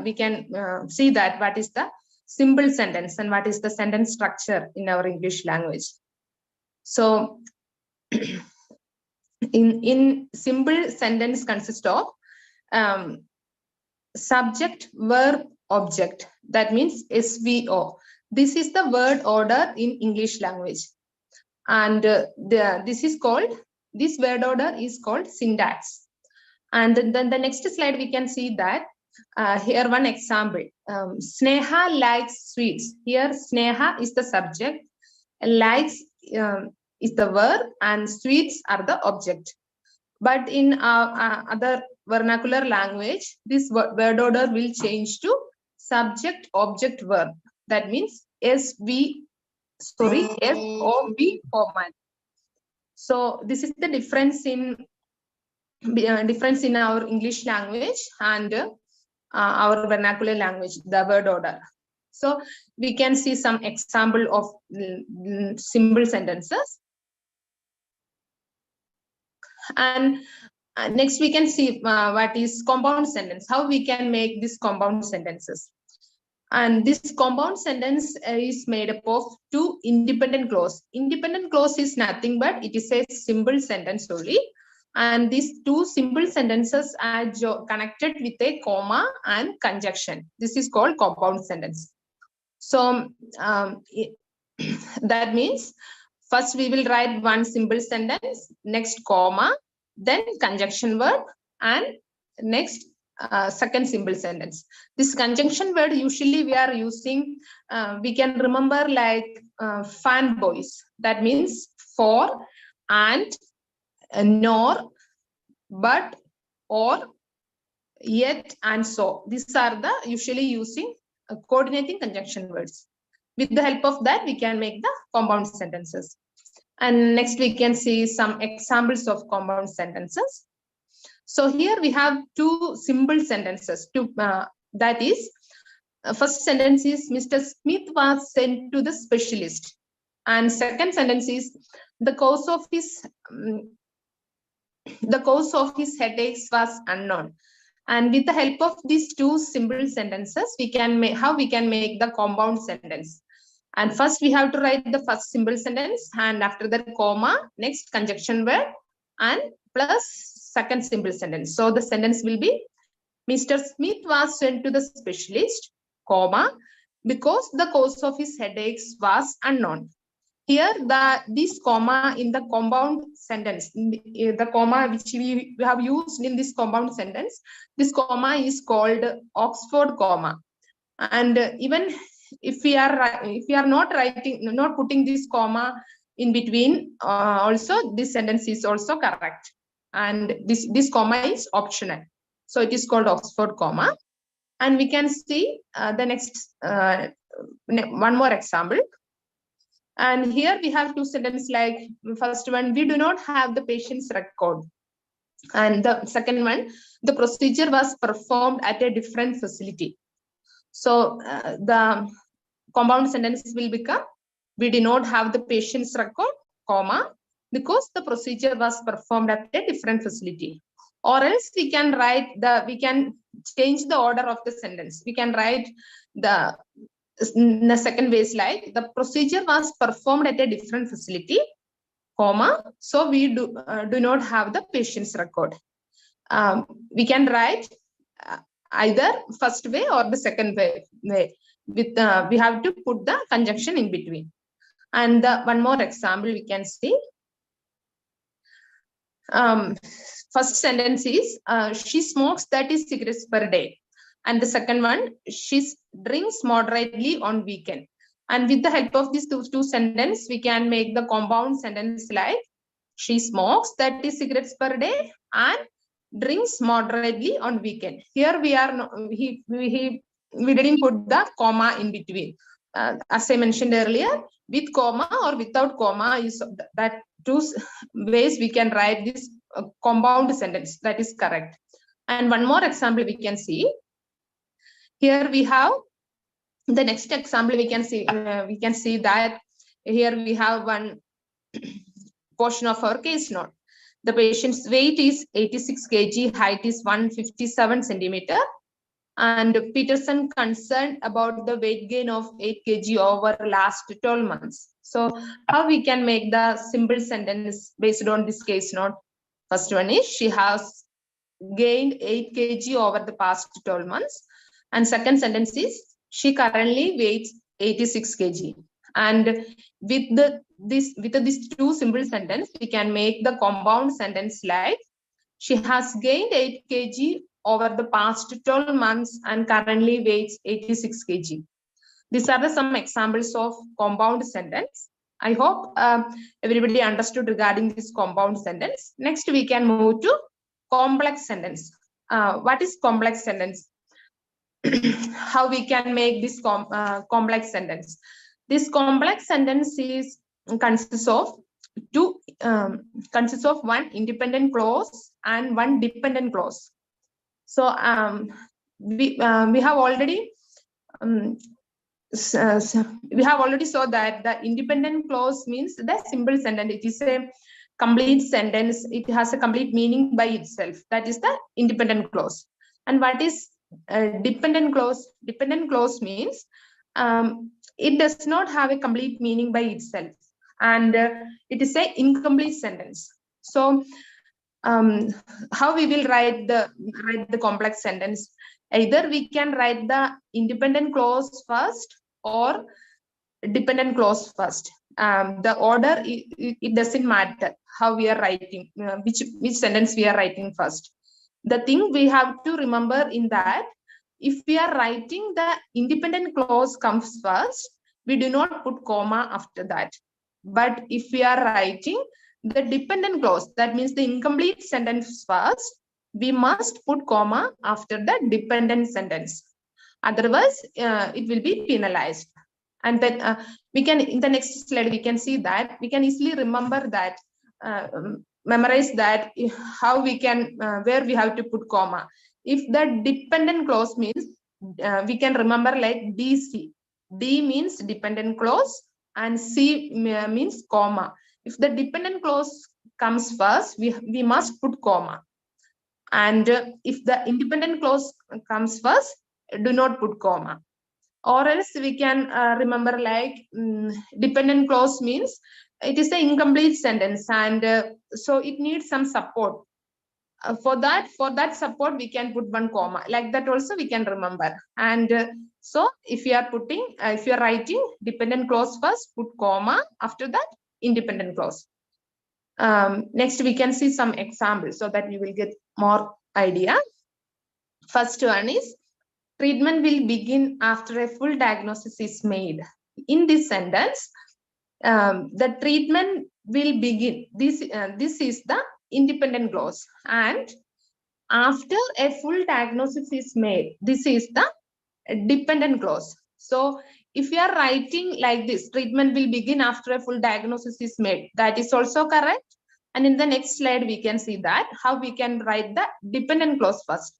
We can see that what is the simple sentence and what is the sentence structure in our English language. So in simple sentence consists of subject, verb, object. That means SVO. This is the word order in English language. And this word order is called syntax. And then the next slide we can see that here one example. Sneha likes sweets. Here Sneha is the subject, likes is the verb, and sweets are the object. But in other vernacular language, this word order will change to subject, object, verb. That means SOV format. So this is the difference in our English language and our vernacular language, the word order. So we can see some example of simple sentences. And next we can see what is compound sentence, how we can make these compound sentences. And this compound sentence is made up of two independent clause. Independent clause is nothing but it is a simple sentence only. And these two simple sentences are connected with a comma and conjunction. This is called compound sentence. So that means first we will write one simple sentence, next comma, then conjunction word, and next second simple sentence. This conjunction word usually we are using, we can remember like fanboys. That means for, and, nor, but, or, yet, and so. These are the usually using coordinating conjunction words. With the help of that, we can make the compound sentences. And next we can see some examples of compound sentences. So here we have two simple sentences. That is, first sentence is Mr. Smith was sent to the specialist. And second sentence is the cause of his headaches was unknown. And with the help of these two simple sentences, we can make the compound sentence. And first we have to write the first simple sentence, and after that comma, next conjunction word, and plus second simple sentence. So the sentence will be Mr. Smith was sent to the specialist, comma, because the cause of his headaches was unknown. Here this comma in the compound sentence, the comma which we have used in this compound sentence, this comma is called Oxford comma. And even if we are not putting this comma in between, also this sentence is also correct. And this comma is optional. So it is called Oxford comma. And we can see the next one more example. And here we have two sentences like first one, we do not have the patient's record. And the second one, the procedure was performed at a different facility. So the compound sentence will become, we do not have the patient's record, comma, because the procedure was performed at a different facility. Or else we can change the order of the sentence. We can write in the second way slide, the procedure was performed at a different facility, comma, so we do not have the patient's record. We can write either first way or the second way. With we have to put the conjunction in between. And one more example we can see. First sentence is, she smokes 30 cigarettes per day. And the second one, she drinks moderately on weekend. And with the help of these two sentences, we can make the compound sentence like, she smokes 30 cigarettes per day and drinks moderately on weekend. Here we are, we didn't put the comma in between. As I mentioned earlier, with comma or without comma is that two ways we can write this compound sentence. That is correct. And one more example we can see. Here we have the next example. We can see that here we have one portion of our case note. The patient's weight is 86 kg, height is 157 centimeter, and Peterson concerned about the weight gain of 8 kg over last 12 months. So how we can make the simple sentence based on this case note? First one is, she has gained 8 kg over the past 12 months. And second sentence is, she currently weighs 86 kg. And with these two simple sentences, we can make the compound sentence like, she has gained 8 kg over the past 12 months and currently weighs 86 kg. These are some examples of compound sentence. I hope everybody understood regarding this compound sentence. Next, we can move to complex sentence. What is complex sentence? How we can make this complex sentence? This complex sentence consists of one independent clause and one dependent clause. So we have already saw that the independent clause means the simple sentence. It is a complete sentence. It has a complete meaning by itself. That is the independent clause. And what is dependent clause? Dependent clause means it does not have a complete meaning by itself, and it is an incomplete sentence. So how we will write the complex sentence? Either we can write the independent clause first or dependent clause first. The order, it doesn't matter how we are writing, which sentence we are writing first. The thing we have to remember in that, if we are writing the independent clause comes first, we do not put comma after that. But if we are writing the dependent clause, that means the incomplete sentence first, we must put comma after the dependent sentence. Otherwise, it will be penalized. And then we can, in the next slide, we can see that we can easily remember that, memorize that, how we can, where we have to put comma. If the dependent clause means, we can remember like DC. D means dependent clause and C means comma. If the dependent clause comes first, we must put comma. And if the independent clause comes first, do not put comma. Or else we can remember like dependent clause means it is an incomplete sentence, and so it needs some support. For that support, we can put one comma. Like that also we can remember. And so if you are writing dependent clause first, put comma. After that, independent clause. Next, we can see some examples so that you will get more idea. First one is, treatment will begin after a full diagnosis is made. In this sentence, the treatment will begin. This is the independent clause, and after a full diagnosis is made, this is the dependent clause. So if you are writing like this, treatment will begin after a full diagnosis is made, that is also correct. And in the next slide, we can see that how we can write the dependent clause first.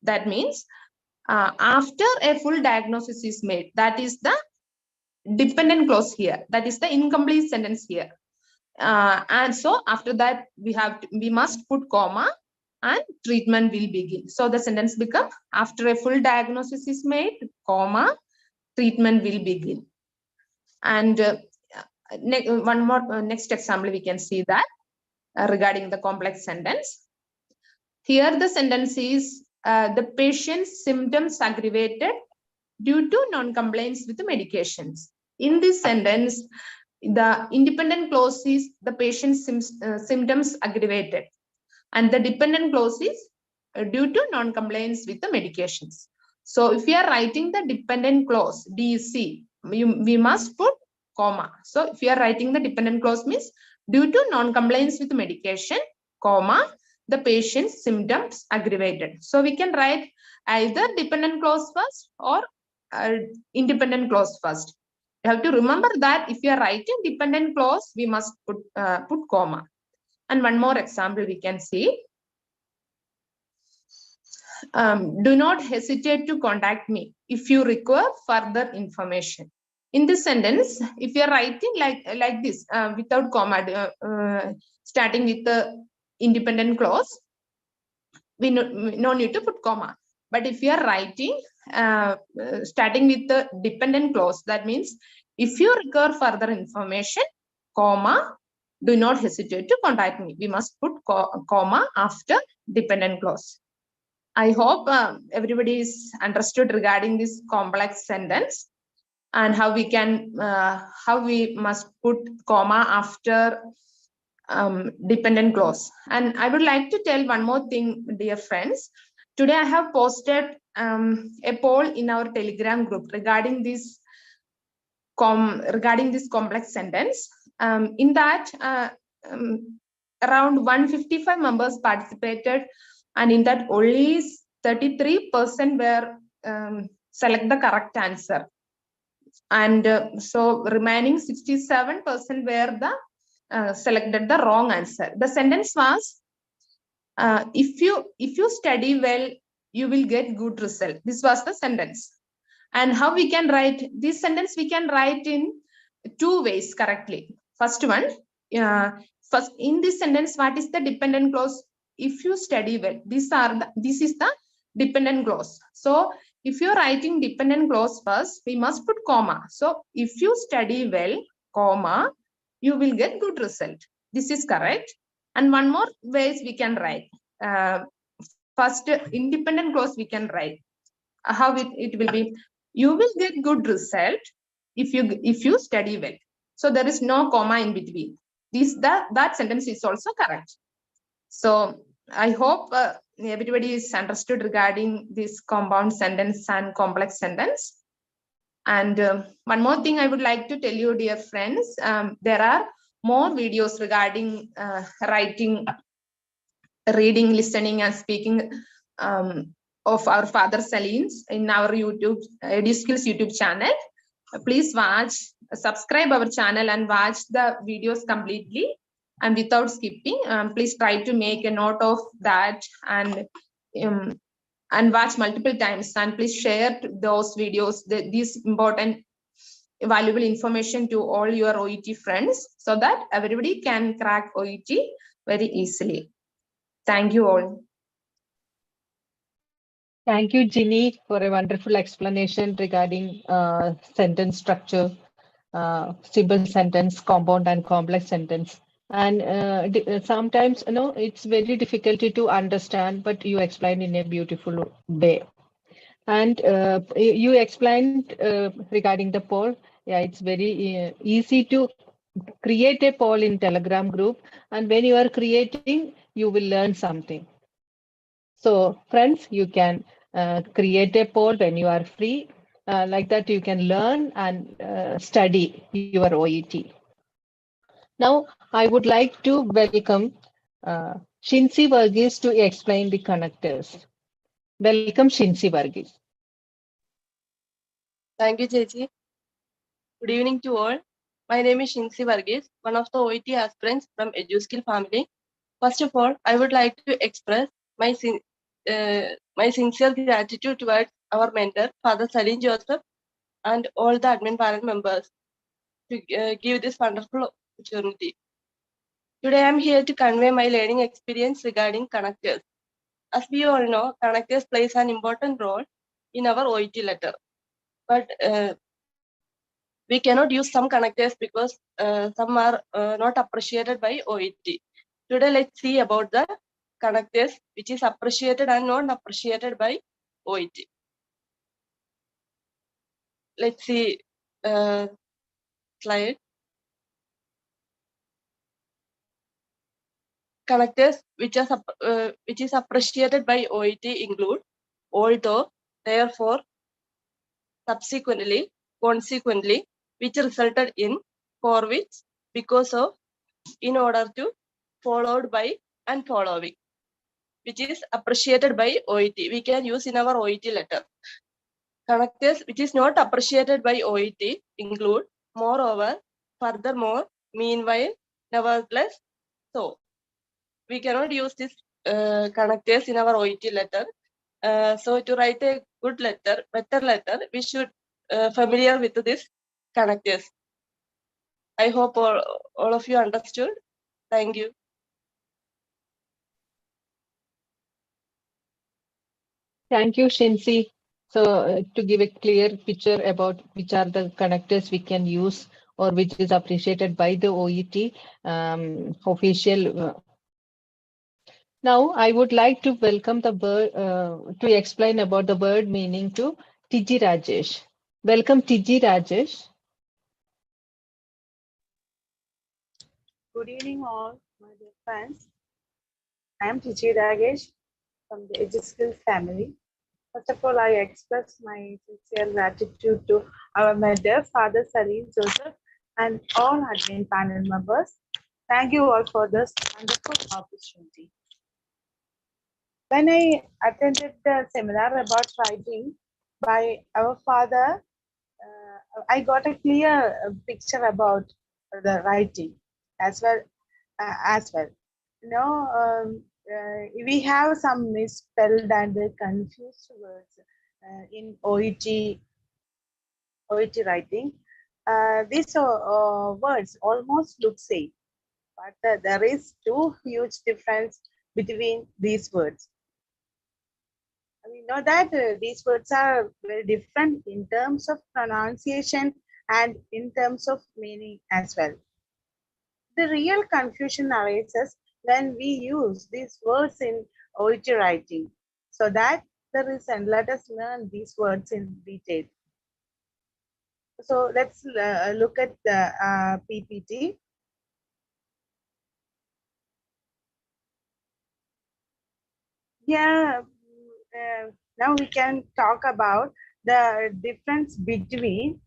That means after a full diagnosis is made, that is the dependent clause here. That is the incomplete sentence here. And so after that, we must put comma and treatment will begin. So the sentence become, after a full diagnosis is made, comma, treatment will begin. And one more next example, we can see that regarding the complex sentence. Here the sentence is, the patient's symptoms aggravated due to non-compliance with the medications. In this sentence, the independent clause is the patient's symptoms aggravated, and the dependent clause is due to non-compliance with the medications. So if we are writing the dependent clause, DC, we must put comma. So if we are writing the dependent clause means due to non-compliance with medication, comma, the patient's symptoms aggravated. So we can write either dependent clause first or independent clause first. You have to remember that if you are writing dependent clause, we must put comma. And one more example we can see. Do not hesitate to contact me if you require further information. In this sentence, if you are writing like this, without comma, starting with the independent clause, we no need to put comma. But if you are writing starting with the dependent clause, that means if you require further information, comma, do not hesitate to contact me. We must put comma after dependent clause. I hope everybody is understood regarding this complex sentence and how we must put comma after dependent clause. And I would like to tell one more thing, dear friends. Today I have posted a poll in our Telegram group regarding this complex sentence. In that, around 155 members participated, and in that only 33% were select the correct answer, and so remaining 67% were the selected the wrong answer. The sentence was, if you study well, you will get good result. This was the sentence. And how we can write this sentence? We can write in two ways correctly. First one, first in this sentence, what is the dependent clause? If you study well, this is the dependent clause. So if you're writing dependent clause first, we must put comma. So if you study well, comma, you will get good result. This is correct. And one more ways we can write. First, independent clause we can write. How it will be? You will get good result if you study well. So there is no comma in between. That sentence is also correct. So I hope everybody is understood regarding this compound sentence and complex sentence. And one more thing I would like to tell you, dear friends, there are more videos regarding writing, reading, listening, and speaking of our father Saleen's in our YouTube, EduSkills YouTube channel. Please subscribe our channel and watch the videos completely and without skipping. Please try to make a note of that and watch multiple times, and please share those videos, these important valuable information to all your OET friends so that everybody can crack OET very easily. Thank you all. Thank you, Ginny, for a wonderful explanation regarding sentence structure, simple sentence, compound and complex sentence. And sometimes, it's very difficult to understand, but you explained in a beautiful way. And you explained regarding the poll. Yeah, it's very easy to create a poll in Telegram group. And when you are creating, you will learn something. So friends, you can create a poll when you are free. Like that, you can learn and study your OET. Now, I would like to welcome Shinsi Varghese to explain the connectors. Welcome, Shinsi Varghese. Thank you, Chechi. Good evening to all. My name is Shinsi Varghese, one of the OET aspirants from EduSkills family. First of all, I would like to express my sincere gratitude towards our mentor, Father Saleen Joseph, and all the admin panel members to give this wonderful opportunity. Today, I'm here to convey my learning experience regarding connectors. As we all know, connectors plays an important role in our OET letter. But we cannot use some connectors because some are not appreciated by OET. Today, let's see about the connectors which is appreciated and not appreciated by OET. Let's see slide. Connectors which is appreciated by OET include although, therefore, subsequently, consequently, which resulted in, for which, because of, in order to, followed by, and following, which is appreciated by OET. We can use in our OET letter. Connectors which is not appreciated by OET include moreover, furthermore, meanwhile, nevertheless, so. We cannot use this connectors in our OET letter. So to write a good letter, better letter, we should familiar with this connectors. I hope all of you understood. Thank you. Thank you, Shinsi. So to give a clear picture about which are the connectors we can use or which is appreciated by the OET official. Now, I would like to welcome the bird to explain about the word meaning to Tiji Rajesh. Welcome, Tiji Rajesh. Good evening, all my dear friends. I am Tiji Rajesh from the EduSkills family. First of all, I express my sincere gratitude to our mother, Father Saleen Joseph, and all admin panel members. Thank you all for this wonderful opportunity. When I attended the seminar about writing by our father, I got a clear picture about the writing as well. You know, we have some misspelled and confused words in OET writing. These words almost look same, but there is too huge difference between these words. We know that these words are very different in terms of pronunciation and in terms of meaning as well. The real confusion arises when we use these words in OET writing. So that the reason, let us learn these words in detail. So let's look at the PPT. Yeah. Now we can talk about the difference between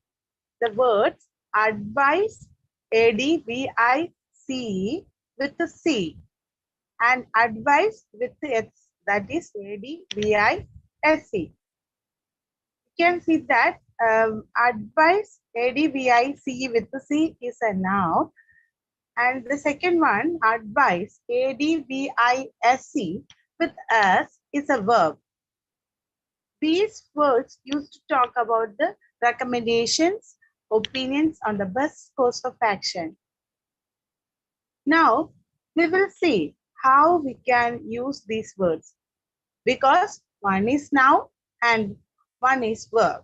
the words advice, ADVICE with the C, and advice with the S, that is ADVISE. You can see that advice, ADVICE with the C is a noun, and the second one, advice, ADVISE with S is a verb. These words used to talk about the recommendations, opinions on the best course of action. Now, we will see how we can use these words because one is noun and one is verb.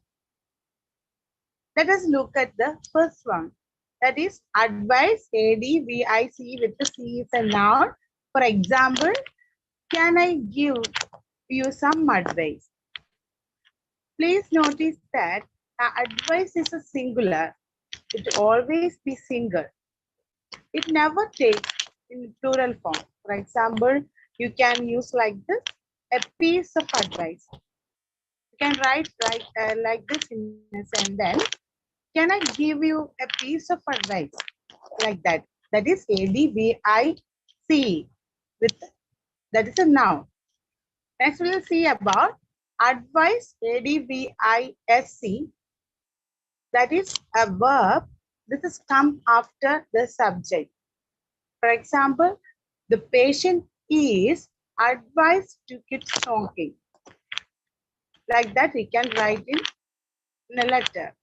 Let us look at the first one. That is advice, ADVICE with the C is a noun. For example, can I give you some advice? Please notice that advice is a singular. It will always be single. It never takes in plural form. For example, you can use like this, a piece of advice. You can write like this in a sentence. Can I give you a piece of advice? Like that. That is ADVICE. That is a noun. Next, we will see about advice, ADVISE. That is a verb. This is come after the subject. For example, the patient is advised to quit smoking. Like that, we can write in a letter.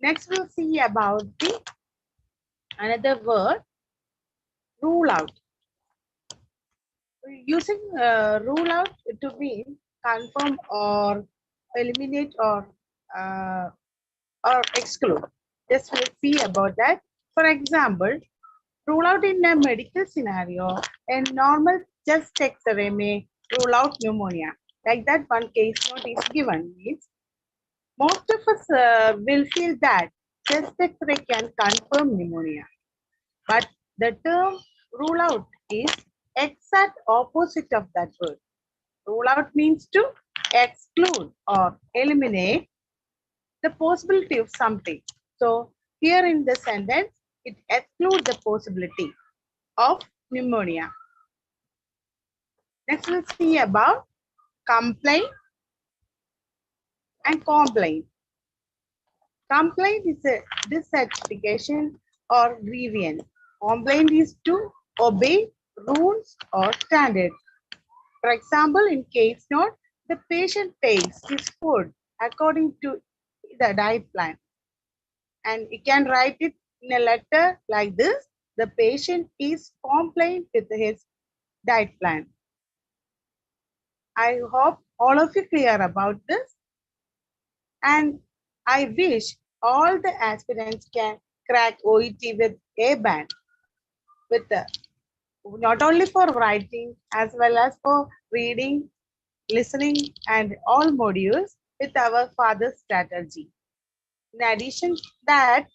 Next, we'll see about the another word, rule out. Using rule out to mean confirm or eliminate or exclude. Just we'll see about that. For example, rule out in a medical scenario, a normal chest X-ray may rule out pneumonia. Like that, one case note is given. Means most of us will feel that chest X-ray can confirm pneumonia. But the term rule out is exact opposite of that word. Rule out means to exclude or eliminate the possibility of something. So here in the sentence, it excludes the possibility of pneumonia. Next, we'll see about complaint and complaint. Complaint is a dissatisfaction or grievance. Complaint is to obey rules or standards. For example, in case note, the patient takes his food according to the diet plan. And you can write it in a letter like this. The patient is complained with his diet plan. I hope all of you clear about this. And I wish all the aspirants can crack OET with A band, with not only for writing as well as for reading, listening, and all modules with our father's strategy. In addition to that,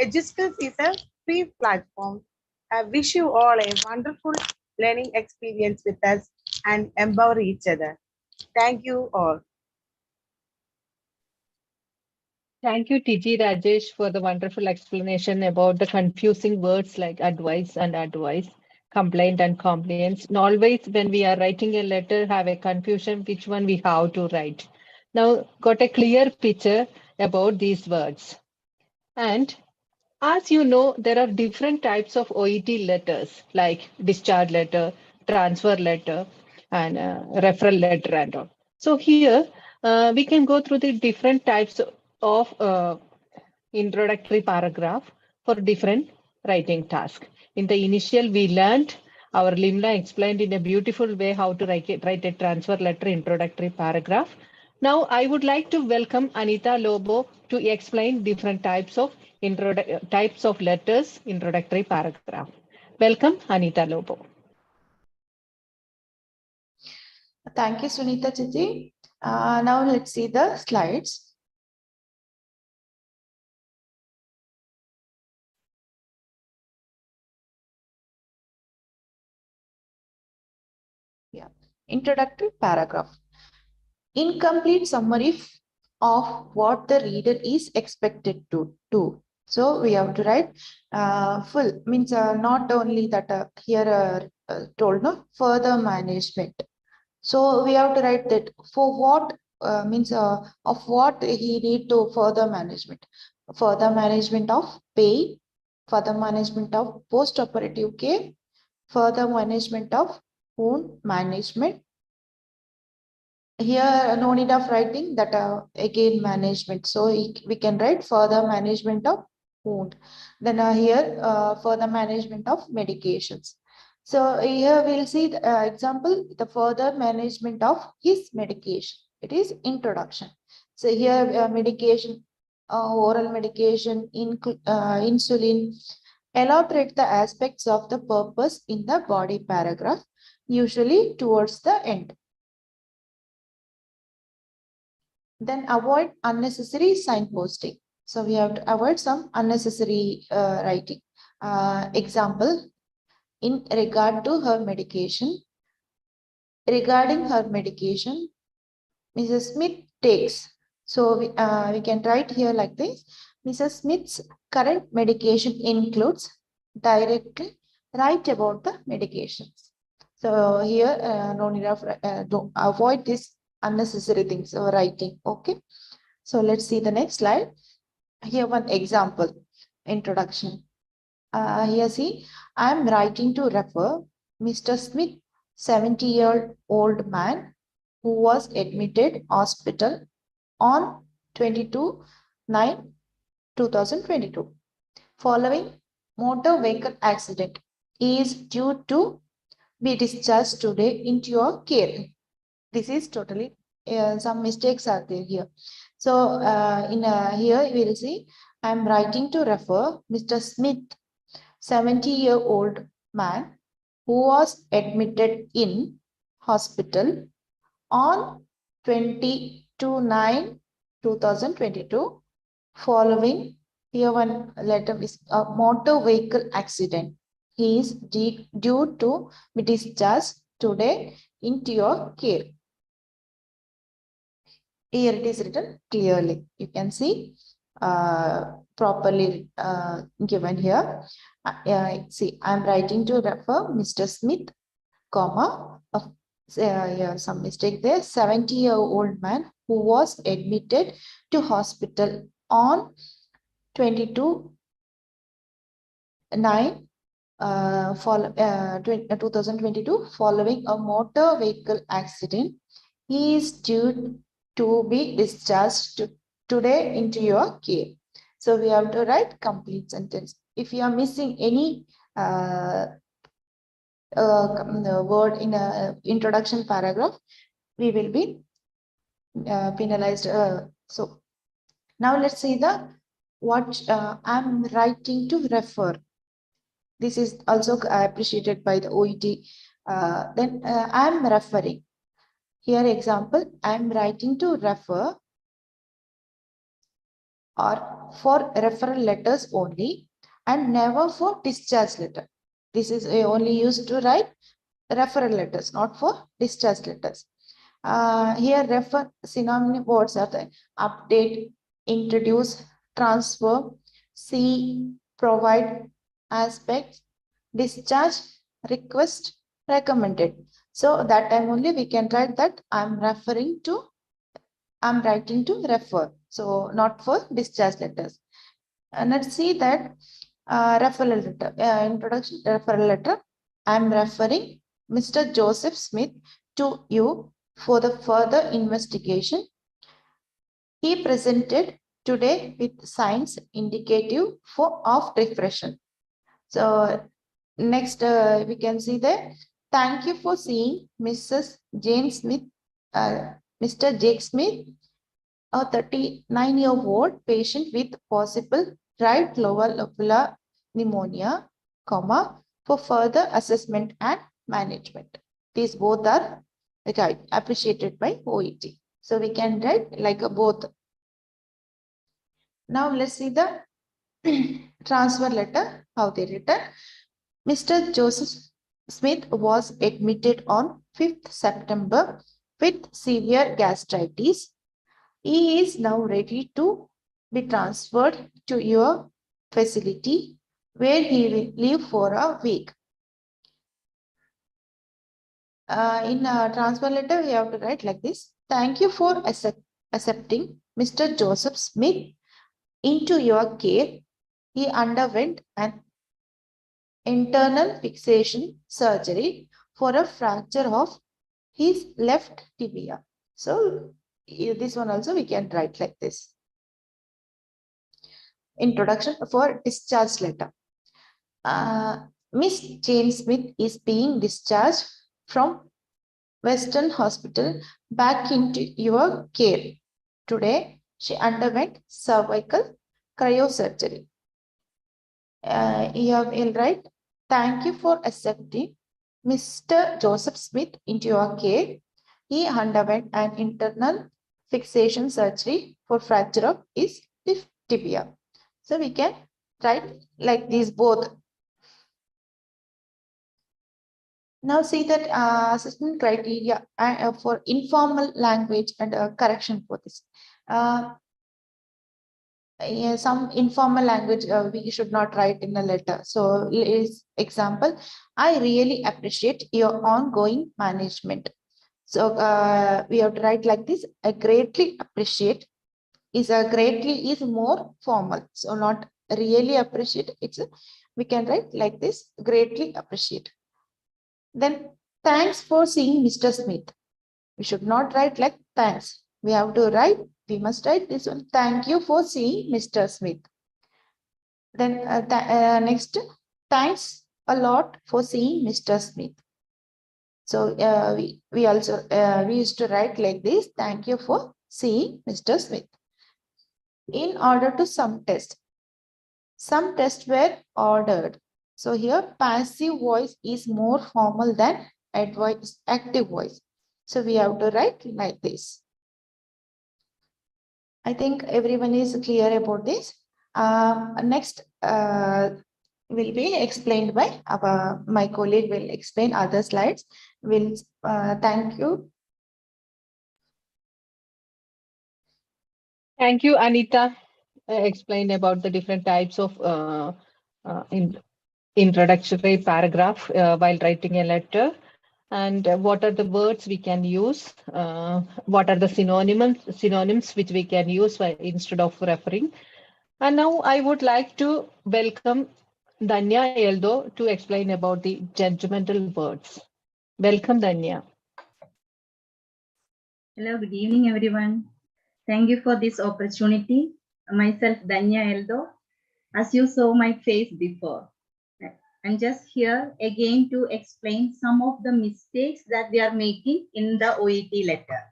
EduSkills is a free platform. I wish you all a wonderful learning experience with us and empower each other. Thank you all. Thank you, TG Rajesh, for the wonderful explanation about the confusing words like advice and advice, complaint and compliance. And always when we are writing a letter, have a confusion which one we have to write. Now got a clear picture about these words. And as you know, there are different types of OET letters like discharge letter, transfer letter, and referral letter and all. So here we can go through the different types of introductory paragraph for different writing tasks. In the initial, we learned, our Limla explained in a beautiful way how to write a transfer letter introductory paragraph. Now I would like to welcome Anita Lobo to explain different types of letters introductory paragraph. Welcome, Anita Lobo. Thank you, Sunita Chichi. Now let's see the slides. Yeah, introductory paragraph. Incomplete summary of what the reader is expected to do. So we have to write full, means not only that here told, no, further management. So we have to write that for what means of what he need to further management of pain, further management of post-operative care, further management of wound management. Here no need of writing that again management. So we can write further management of wound. Then here further management of medications. So here we'll see the example, the further management of his medication. It is introduction. So here medication, oral medication, insulin, elaborate the aspects of the purpose in the body paragraph, usually towards the end. Then avoid unnecessary signposting. So we have to avoid some unnecessary writing. Example, in regard to her medication, regarding her medication, Mrs. Smith takes. So we can write here like this. Mrs. Smith's current medication includes, directly write about the medications. So here no need of to avoid this unnecessary things or writing. Okay. So let's see the next slide. Here one example, introduction. Here see, I am writing to refer Mr. Smith, 70-year-old man who was admitted hospital on 22/9 2022. Following motor vehicle accident is due to be discharged today into your care. This is totally some mistakes are there here. So here we will see I am writing to refer Mr. Smith, 70-year-old man who was admitted in hospital on 22/9/2022 following here one letter is a motor vehicle accident. He is due to be discharged today into your care. Here it is written clearly. You can see properly given here. See, I am writing to refer Mr. Smith, comma, yeah, some mistake there, 70-year-old man who was admitted to hospital on 22/9/2022 following a motor vehicle accident. He is due to be discharged today into your care. So we have to write complete sentence. If you are missing any word in a introduction paragraph, we will be penalized. So now let's see the what I'm writing to refer. This is also appreciated by the OET. Then I'm referring. Here example, I'm writing to refer or for referral letters only and never for discharge letter. This is only used to write referral letters, not for discharge letters. Here refer synonym words are the update, introduce, transfer, see, provide, aspect, discharge, request, recommended. So that time only we can write that I'm writing to refer. So not for discharge letters. And let's see that referral letter, introduction referral letter. I'm referring Mr. Joseph Smith to you for the further investigation. He presented today with signs indicative of depression. So next we can see there. Thank you for seeing Mrs. Jane Smith, Mr. Jake Smith, a 39-year-old patient with possible right lower lobular pneumonia, comma, for further assessment and management. These both are appreciated by OET. So we can write like a both. Now let's see the transfer letter, how they written. Mr. Joseph Smith was admitted on 5th September with severe gastritis. He is now ready to be transferred to your facility where he will live for a week. In a transfer letter, we have to write like this. Thank you for accepting Mr. Joseph Smith into your care. He underwent an internal fixation surgery for a fracture of his left tibia. So this one also we can write like this. Introduction for discharge letter. Miss Jane Smith is being discharged from Western Hospital back into your care. Today, she underwent cervical cryosurgery. You will write, thank you for accepting Mr. Joseph Smith into your care. He underwent an internal fixation surgery for fracture of his tibia. So we can write like these both. Now see that assessment criteria for informal language and correction for this. Yeah, some informal language we should not write in a letter. So example, I really appreciate your ongoing management. So we have to write like this. I greatly appreciate is greatly is more formal. So not really appreciate. We can write like this. Greatly appreciate. Then thanks for seeing Mr. Smith. We should not write like thanks. We have to write. We must write this one. Thank you for seeing Mr. Smith. Then next, thanks a lot for seeing Mr. Smith. So we also we used to write like this. Thank you for seeing Mr. Smith. In order to some tests were ordered. So here passive voice is more formal than active voice. So we have to write like this. I think everyone is clear about this. Next will be explained by my colleague will explain other slides. Thank you. Thank you, Anita. Explain about the different types of introductory paragraph while writing a letter, and what are the words we can use, what are the synonyms which we can use instead of referring. And now I would like to welcome Danya Eldo to explain about the judgmental words. Welcome, Danya. Hello, good evening, everyone. Thank you for this opportunity. Myself, Danya Eldo. As you saw my face before, I'm just here again to explain some of the mistakes that we are making in the OET letter.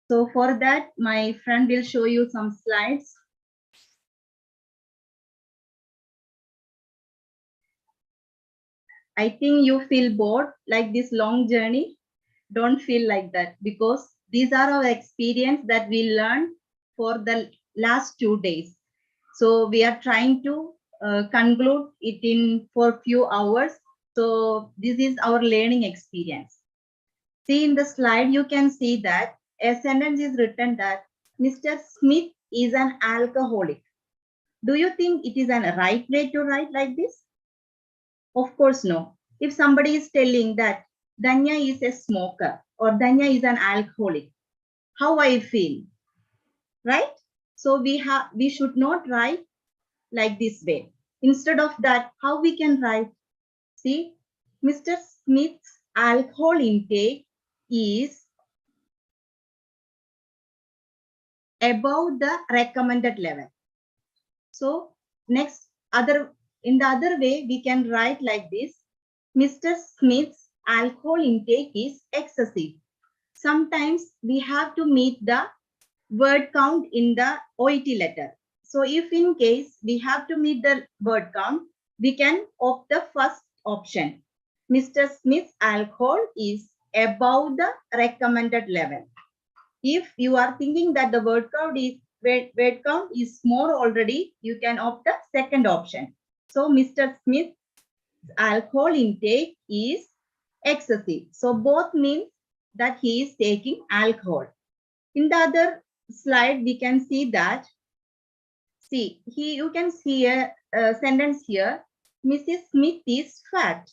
So for that, my friend will show you some slides. I think you feel bored like this long journey. Don't feel like that, because these are our experience that we learned for the last 2 days. So we are trying to conclude it for few hours. So this is our learning experience. See in the slide, you can see that a sentence is written that Mr. Smith is an alcoholic. Do you think it is a right way to write like this? Of course, no. If somebody is telling that Danya is a smoker or Danya is an alcoholic, how I feel, right? So we should not write like this way. Instead of that, how we can write? See, Mr. Smith's alcohol intake is above the recommended level. So next, in the other way, we can write like this. Mr. Smith's alcohol intake is excessive. Sometimes we have to meet the word count in the OET letter. So if in case we have to meet the word count, we can opt the first option. Mr. Smith's alcohol is above the recommended level. If you are thinking that the word count is more already, you can opt the second option. So Mr. Smith's alcohol intake is excessive. So both means that he is taking alcohol. In the other slide, we can see that, you can see a sentence here, Mrs. Smith is fat.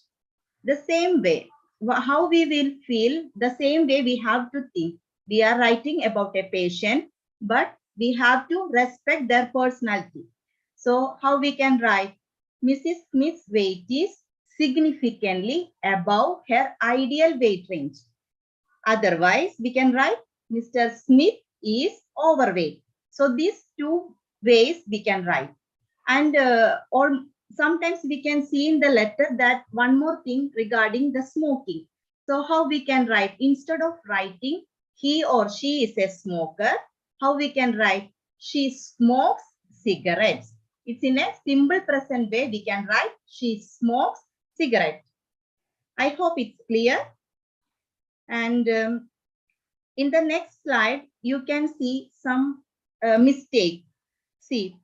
The same way, how we will feel, the same way we have to think. We are writing about a patient, but we have to respect their personality. So how we can write, Mrs. Smith's weight is significantly above her ideal weight range. Otherwise, we can write Mr. Smith is overweight. So these two ways we can write. And or sometimes we can see in the letter that one more thing regarding the smoking. So how we can write, instead of writing he or she is a smoker, how we can write she smokes cigarettes. It's in a simple present way we can write she smokes cigarettes. I hope it's clear. And in the next slide, you can see some mistake. See,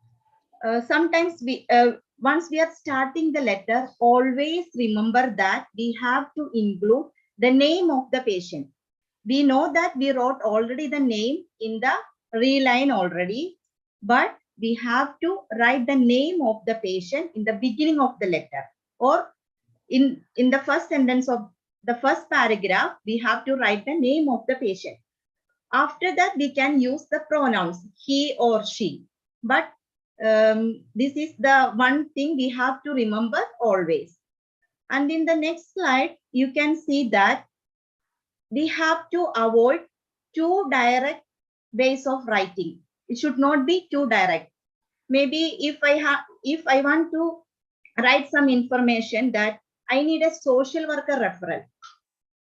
sometimes once we are starting the letter, always remember that we have to include the name of the patient. We know that we wrote already the name in the reline already, but we have to write the name of the patient in the beginning of the letter, or in the first sentence of the first paragraph, we have to write the name of the patient. After that, we can use the pronouns he or she. But this is the one thing we have to remember always. And in the next slide, you can see that we have to avoid too direct ways of writing. It should not be too direct. Maybe if I want to write some information that I need a social worker referral.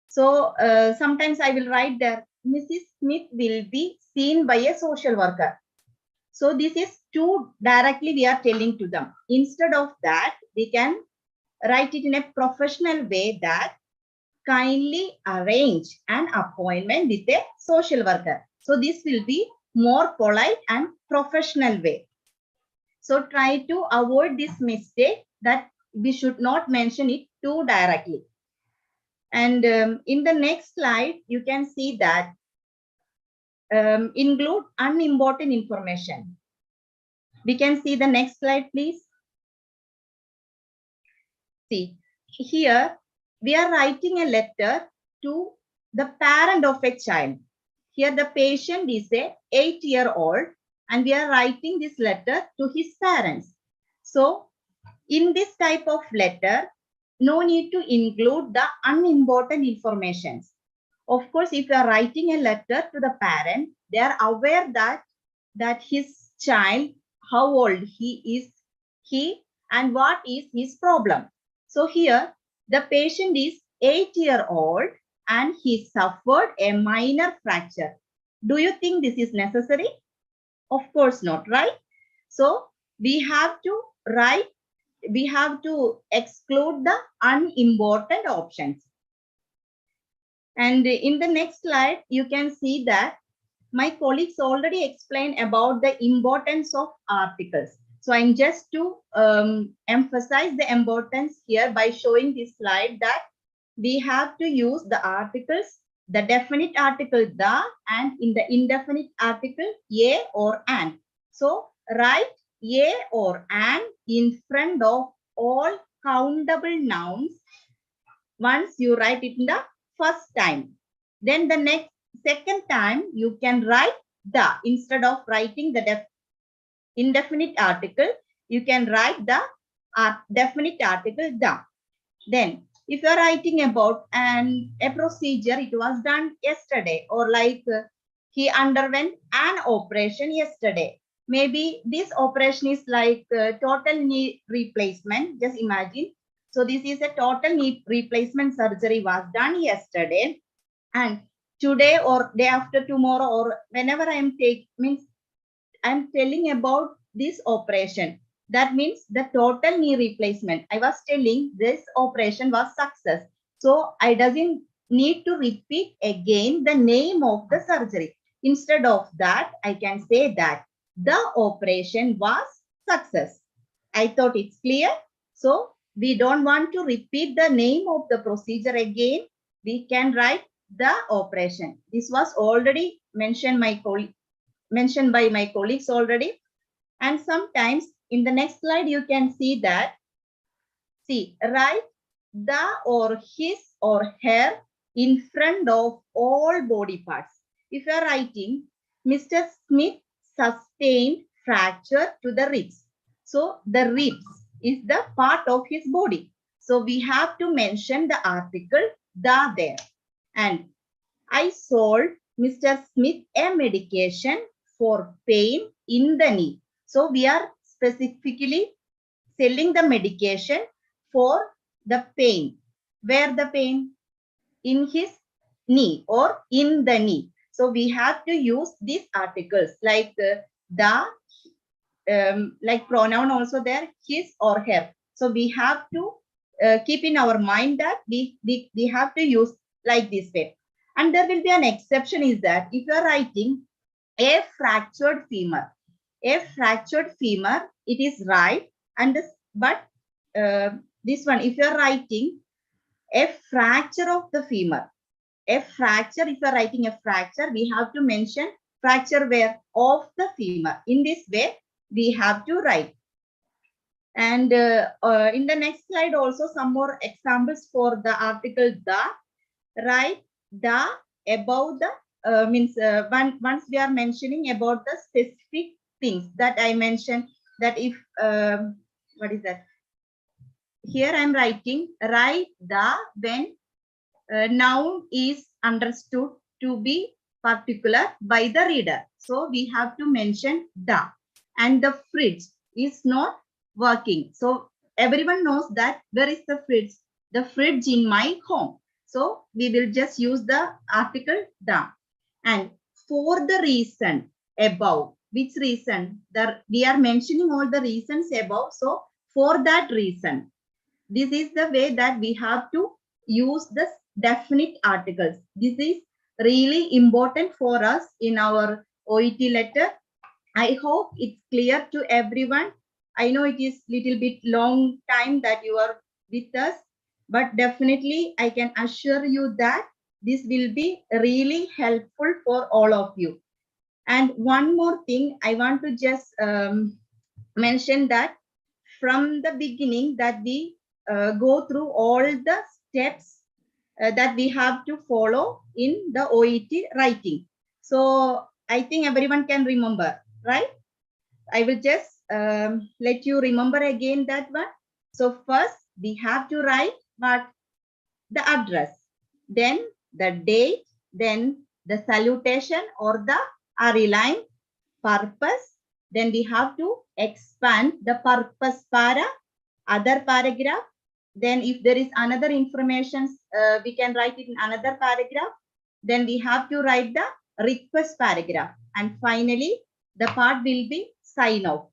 So sometimes I will write there, Mrs. Smith will be seen by a social worker. So this is too directly we are telling to them. Instead of that, we can write it in a professional way that kindly arrange an appointment with a social worker. So this will be more polite and professional way. So try to avoid this mistake that we should not mention it too directly. And in the next slide, you can see that include unimportant information. We can see the next slide, please. See, here we are writing a letter to the parent of a child. Here the patient is a 8-year-old and we are writing this letter to his parents. So in this type of letter, no need to include the unimportant information. Of course, if you are writing a letter to the parent, they are aware that his child, how old he is, and what is his problem. So here, the patient is 8-year-old and he suffered a minor fracture. Do you think this is necessary? Of course not, right? So we have to write, we have to exclude the unimportant options. And in the next slide, you can see that my colleagues already explained about the importance of articles. So I'm just to emphasize the importance here by showing this slide that we have to use the articles, the definite article the, and in the indefinite article a or an. So write a or an in front of all countable nouns once you write it in the first time. Then the second time you can write the, instead of writing the indefinite article, you can write the definite article the. Then if you are writing about a procedure, it was done yesterday, or like he underwent an operation yesterday. Maybe this operation is like total knee replacement. Just imagine. So this is a total knee replacement surgery was done yesterday, and today or day after tomorrow or whenever I am I'm telling about this operation. That means the total knee replacement. I was telling this operation was success. So I doesn't need to repeat again the name of the surgery. Instead of that, I can say that the operation was success. I thought it's clear. So we don't want to repeat the name of the procedure again. We can write the operation. This was already mentioned by my colleagues already. And sometimes in the next slide, you can see that, see, write the or his or her in front of all body parts. If you are writing, Mr. Smith sustained fracture to the ribs. So the ribs is the part of his body. So we have to mention the article the there. And I sold Mr. Smith a medication for pain in the knee. So we are specifically selling the medication for the pain. Where the pain? In his knee or in the knee. So we have to use these articles like the like pronoun also there, his or her. So we have to keep in our mind that we have to use like this way. And there will be an exception is that if you are writing a fractured femur, it is right. And this, but this one, if you are writing a fracture of the femur, a fracture, if you are writing a fracture, we have to mention fracture where? Of the femur. In this way, we have to write. And in the next slide also some more examples for the article the. Write the above the means once we are mentioning about the specific things that I mentioned, that if what is that? Here I am writing write the when noun is understood to be particular by the reader. So we have to mention the. and the fridge is not working. So everyone knows that where is the fridge? The fridge in my home. So we will just use the article the. And for the reason above, which reason? We are mentioning all the reasons above. So for that reason, this is the way that we have to use the definite articles. This is really important for us in our OET letter. I hope it's clear to everyone. I know it is little bit long time that you are with us, but definitely I can assure you that this will be really helpful for all of you. And one more thing, I want to just mention that from the beginning that we go through all the steps that we have to follow in the OET writing. So I think everyone can remember, right? I will just let you remember again that one. So first we have to write what? The address, then the date, then the salutation or the line, purpose. Then we have to expand the purpose para, other paragraph. Then if there is another information, we can write it in another paragraph. Then we have to write the request paragraph. And finally, the part will be sign off.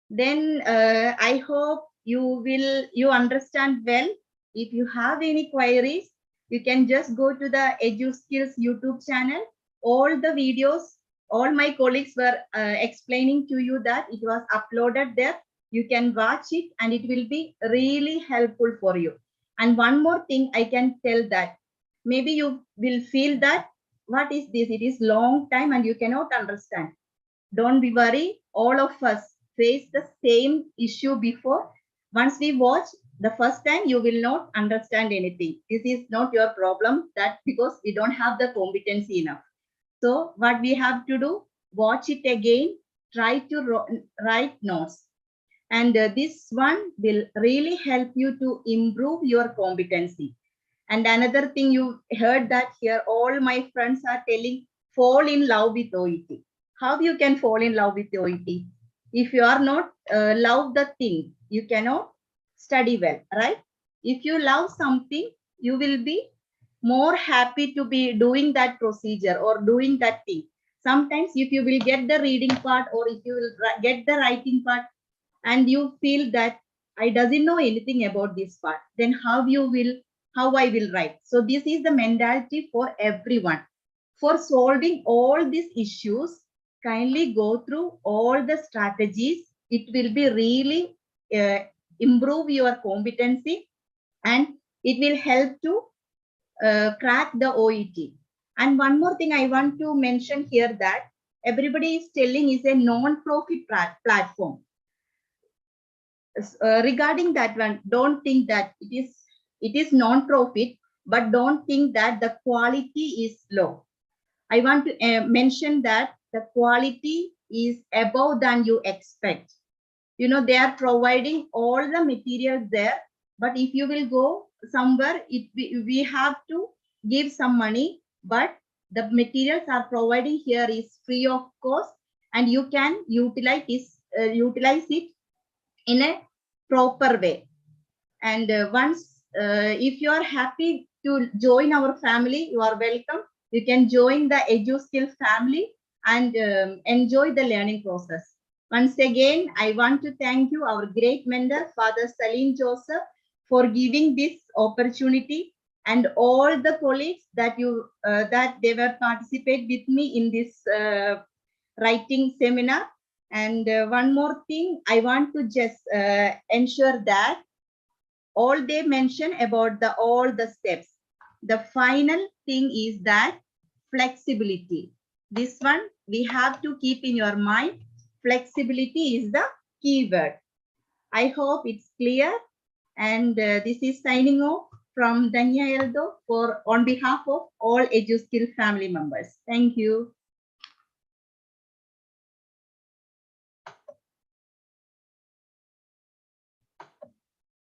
Then I hope you understand well. If you have any queries, you can just go to the EduSkills YouTube channel. All the videos, all my colleagues were explaining to you that it was uploaded there. You can watch it and it will be really helpful for you. And one more thing I can tell that maybe you will feel that what is this? It is long time and you cannot understand. Don't be worried. All of us face the same issue before. Once we watch the first time, you will not understand anything. This is not your problem, that because we don't have the competency enough. So what we have to do, watch it again, try to write notes. And this one will really help you to improve your competency. And another thing you heard that here, all my friends are telling, fall in love with OET. How you can fall in love with OET? If you are not love the thing, you cannot study well, right? If you love something, you will be more happy to be doing that procedure or doing that thing. Sometimes if you will get the reading part or if you will get the writing part and you feel that I doesn't know anything about this part, then how I will write. So this is the mentality for everyone. For solving all these issues, kindly go through all the strategies. It will be really improve your competency and it will help to crack the OET. And one more thing I want to mention here that everybody is telling is a non-profit platform. Regarding that one, don't think that it is non-profit, but don't think that the quality is low. I want to mention that the quality is above than you expect. You know, they are providing all the materials there, but if you will go somewhere, we have to give some money, but the materials are providing here is free of cost and you can utilize it in a proper way. And once if you are happy to join our family, you are welcome. You can join the EduSkills family and enjoy the learning process. Once again, I want to thank you, our great mentor, Father Saleen Joseph, for giving this opportunity, and all the colleagues that they were participate with me in this writing seminar. And one more thing, I want to just ensure that all they mention about all the steps. The final thing is that flexibility. This one we have to keep in your mind. Flexibility is the keyword. I hope it's clear. And this is signing off from Danya Eldo on behalf of all EduSkills family members. Thank you.